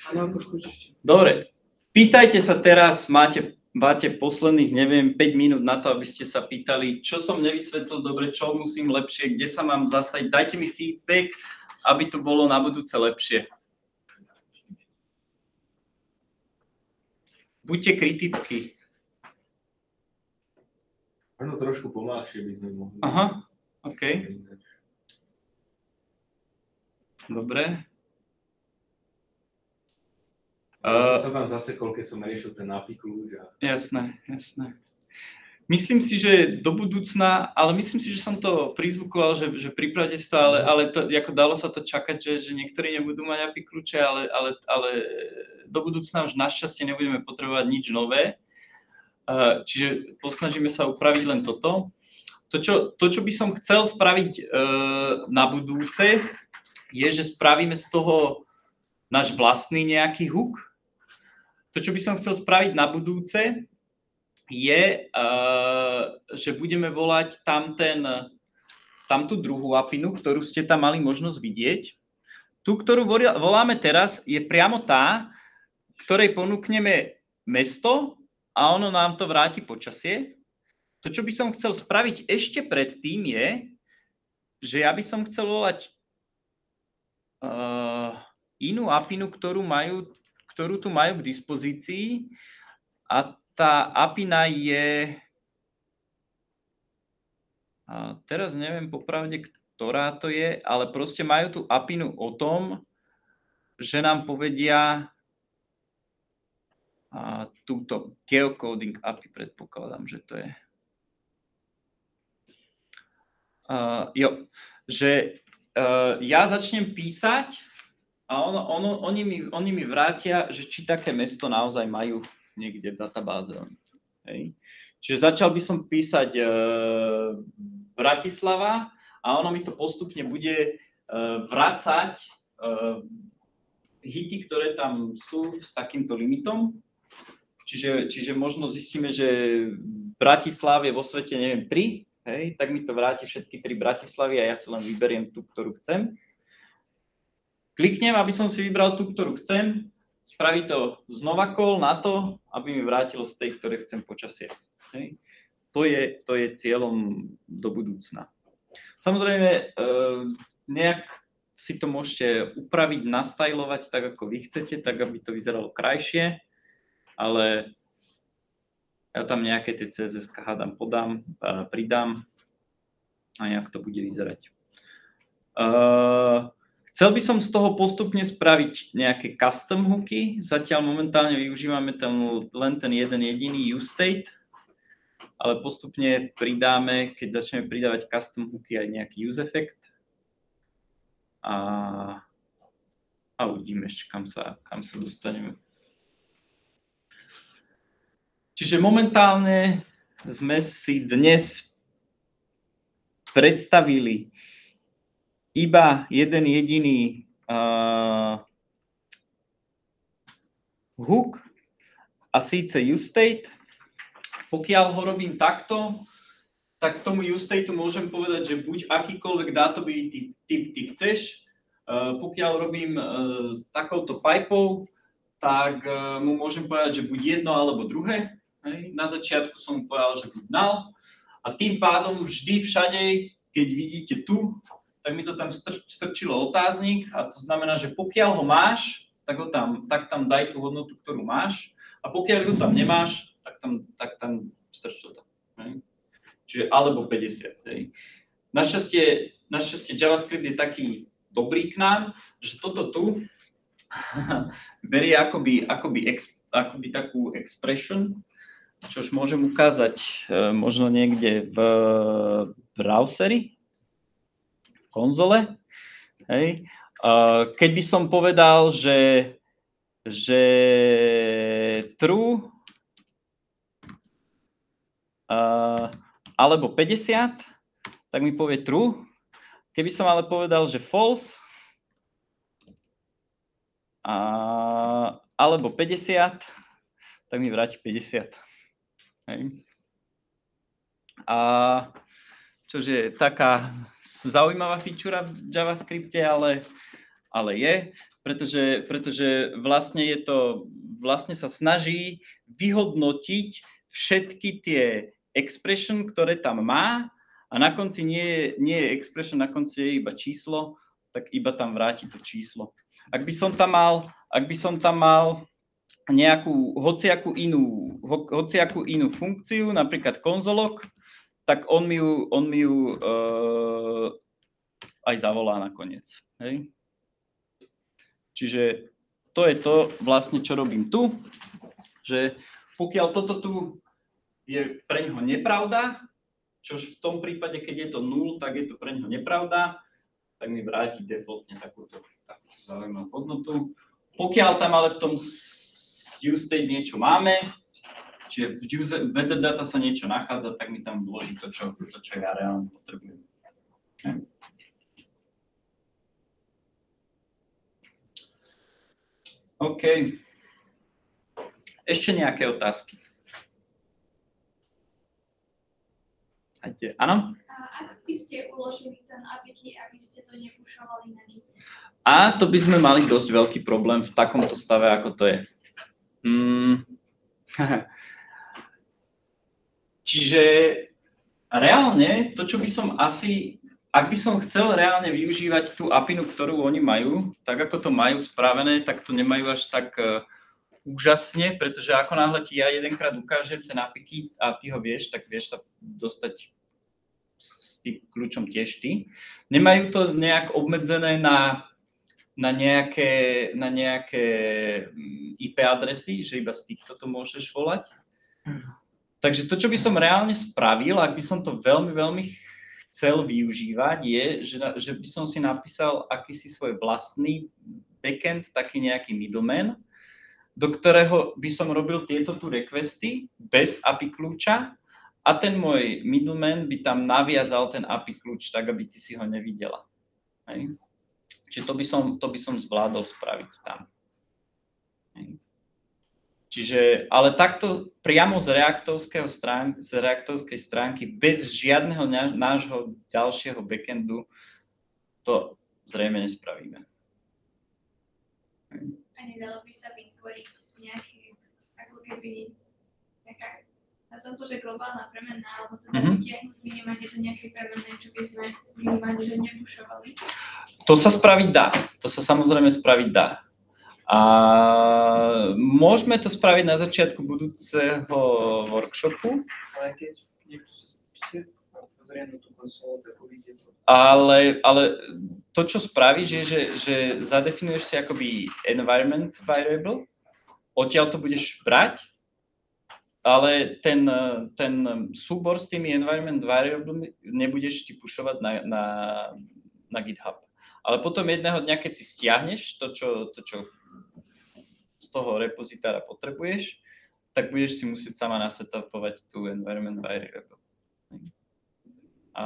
Áno, ako skúčiš. Dobre. Pýtajte sa teraz, máte máte posledných, neviem, 5 minút na to, aby ste sa pýtali, čo som nevysvetlil dobre, čo musím lepšie, kde sa mám zastaviť. Dajte mi feedback, aby to bolo na budúce lepšie. Buďte kritickí. Možno trošku pomalšie by sme mohli. Aha, OK. Dobre. Som sa tam zasekol, keď som riešil ten API kľúč. Jasné. Myslím si, že do budúcna, ale myslím si, že som to prizvukoval, že pripravte si to, ale to, ako dalo sa to čakať, že niektorí nebudú mať API kľúče, ale do budúcna už našťastie nebudeme potrebovať nič nové. Čiže posnažíme sa upraviť len toto. To, čo by som chcel spraviť na budúce, je, že spravíme z toho náš vlastný nejaký hook. To, čo by som chcel spraviť na budúce, je, že budeme volať tam tú druhú apinu, ktorú ste tam mali možnosť vidieť. Tú, ktorú voláme teraz, je priamo tá, ktorej ponúkneme mesto a ono nám to vráti počasie. To, čo by som chcel spraviť ešte predtým je, že ja by som chcel volať inú apinu, ktorú tu majú k dispozícii a tá apina je, teraz neviem popravde, ktorá to je, ale proste majú tú apinu o tom, že nám povedia túto geocoding API, predpokladám, že to je. Ja začnem písať a oni mi vrátia, že či také mesto naozaj majú niekde v databáze. Hej. Čiže začal by som písať Bratislava a ono mi to postupne bude vracať hity, ktoré tam sú s takýmto limitom. Čiže možno zistíme, že Bratislav je vo svete, neviem, 3, hej, tak mi to vráti všetky 3 Bratislavy a ja si len vyberiem tú, ktorú chcem. Kliknem, aby som si vybral tú, ktorú chcem, spraví to znova call na to, aby mi vrátilo z tej, ktoré chcem počasie. Hej. To je cieľom do budúcna. Samozrejme, nejak si to môžete upraviť, nastajlovať tak, ako vy chcete, tak, aby to vyzeralo krajšie, ale ja tam nejaké tie CSS-ka hádam, pridám a nejak to bude vyzerať. Chcel by som z toho postupne spraviť nejaké custom hooky. Zatiaľ momentálne využívame len ten jeden jediný useState, ale postupne pridáme, keď začneme pridávať custom hooky, aj nejaký useEffect. A uvidíme ešte, kam sa dostaneme. Čiže momentálne sme si dnes predstavili iba jeden jediný hook a síce useState. Pokiaľ ho robím takto, tak tomu useStateu môžem povedať, že buď akýkoľvek dátový typ ty chceš. Pokiaľ robím s takouto pipou, tak mu môžem povedať, že buď jedno alebo druhé. Na začiatku som mu povedal, že buď null. A tým pádom vždy všade, keď vidíte tu, tak mi to tam strčilo otáznik a to znamená, že pokiaľ ho máš, tak tam daj tú hodnotu, ktorú máš a pokiaľ ho tam nemáš, tak tam strč to tam. Hej. Čiže alebo 50. Hej. Našťastie JavaScript je taký dobrý k nám, že toto tu berie akoby takú expression, čo už môžem ukázať možno niekde v browseri, konzole. Hej. Keď by som povedal, že true alebo 50, tak mi povie true. Keby som ale povedal, že false alebo 50, tak mi vráti 50. Hej. Čože je taká zaujímavá feature v JavaScripte, ale je, pretože vlastne sa snaží vyhodnotiť všetky tie expression, ktoré tam má a na konci nie je expression, na konci je iba číslo, tak iba tam vráti to číslo. Ak by som tam mal nejakú hociakú inú funkciu, napríklad konzolok, tak on mi ju aj zavolá nakoniec. Hej? Čiže to je to vlastne, čo robím tu, že pokiaľ toto tu je pre ňoho nepravda, čož v tom prípade, keď je to 0, tak je to pre ňoho nepravda, tak mi vráti defaultne takúto zaujímavú hodnotu. Pokiaľ tam ale v tom useState niečo máme, čiže v metadata sa niečo nachádza, tak mi tam vloží to, čo ja reálne potrebujem. Okay. OK. Ešte nejaké otázky? Áno? Ako by ste uložili ten API, aby ste to nepušovali na Git? A to by sme mali dosť veľký problém v takomto stave, ako to je. Čiže reálne, to, čo by som asi, ak by som chcel reálne využívať tú API, ktorú oni majú, tak ako to majú spravené, tak to nemajú až tak úžasne, pretože ako náhle ti ja jedenkrát ukážem ten API a ty ho vieš, tak vieš sa dostať s tým kľúčom tiež ty. Nemajú to nejak obmedzené na nejaké IP adresy, že iba z týchto to môžeš volať. Takže to, čo by som reálne spravil, ak by som to veľmi, veľmi chcel využívať, je, že by som si napísal akýsi svoj vlastný backend, taký nejaký middleman, do ktorého by som robil tieto tu requesty bez API kľúča a ten môj middleman by tam naviazal ten API kľúč tak, aby ty si ho nevidela. Hej. Čiže to by som zvládol spraviť tam. Hej. Čiže, ale takto priamo z reaktovskej stránky bez žiadneho nášho ďalšieho backendu to zrejme nespravíme. A nedalo by sa vytvoriť nejaký, ako keby, nejaká, ja som to, že globálna premenná, alebo teda vytiahnuť minimálne to nejaké premenné, čo by sme minimálne, že nepušovali? To sa spraviť dá. To sa samozrejme spraviť dá. A môžeme to spraviť na začiatku budúceho workshopu. Ale keď niekto si pozrie na tú konsolu, tak uvidie to. Ale to, čo spravíš, je, že zadefinuješ si akoby environment variable, odtiaľ to budeš brať, ale ten súbor s tými environment variable nebudeš ti pušovať na GitHub. Ale potom jedného dňa, keď si stiahneš to, čo z toho repozitára potrebuješ, tak budeš si musieť sama nasetapovať tú environment variable. A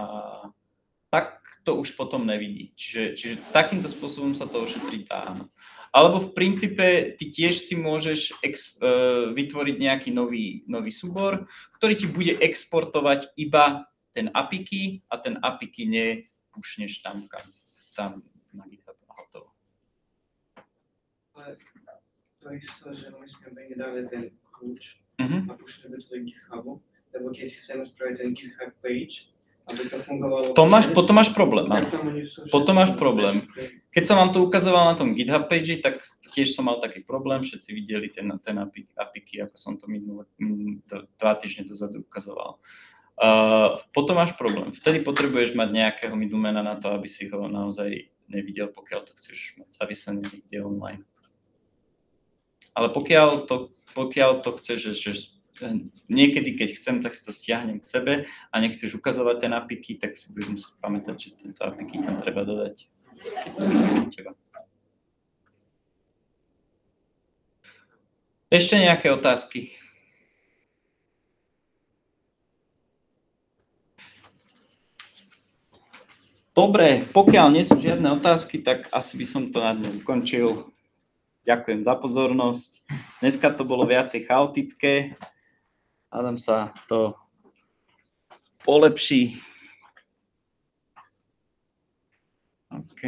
tak to už potom nevidí. Čiže takýmto spôsobom sa to ošetriť dá. Alebo v princípe ty tiež si môžeš vytvoriť nejaký nový súbor, ktorý ti bude exportovať iba ten API key a ten API key nepušneš tam na GitHub a hotovo. Ale to isto, že my sme dali ten kľúč a pušneme to do GitHubu, lebo keď chceme spraviť ten GitHub page, aby to fungovalo... Potom máš problém. Potom máš problém. Keď som vám to ukazoval na tom GitHub page, tak tiež som mal taký problém, všetci videli ten API key, ako som to 2 týždne dozadu ukazoval. Potom máš problém. Vtedy potrebuješ mať nejakého middlemana na to, aby si ho naozaj nevidel, pokiaľ to chceš mať zavisené niekde online. Ale pokiaľ to chceš, že niekedy, keď chcem, tak si to stiahnem k sebe a nechceš ukazovať ten API key, tak si budeš musieť pamätať, že tento API key tam treba dodať. Ešte nejaké otázky? Dobre, pokiaľ nie sú žiadne otázky, tak asi by som to na dnes ukončil. Ďakujem za pozornosť. Dneska to bolo viacej chaotické. Hádam sa to polepší. OK.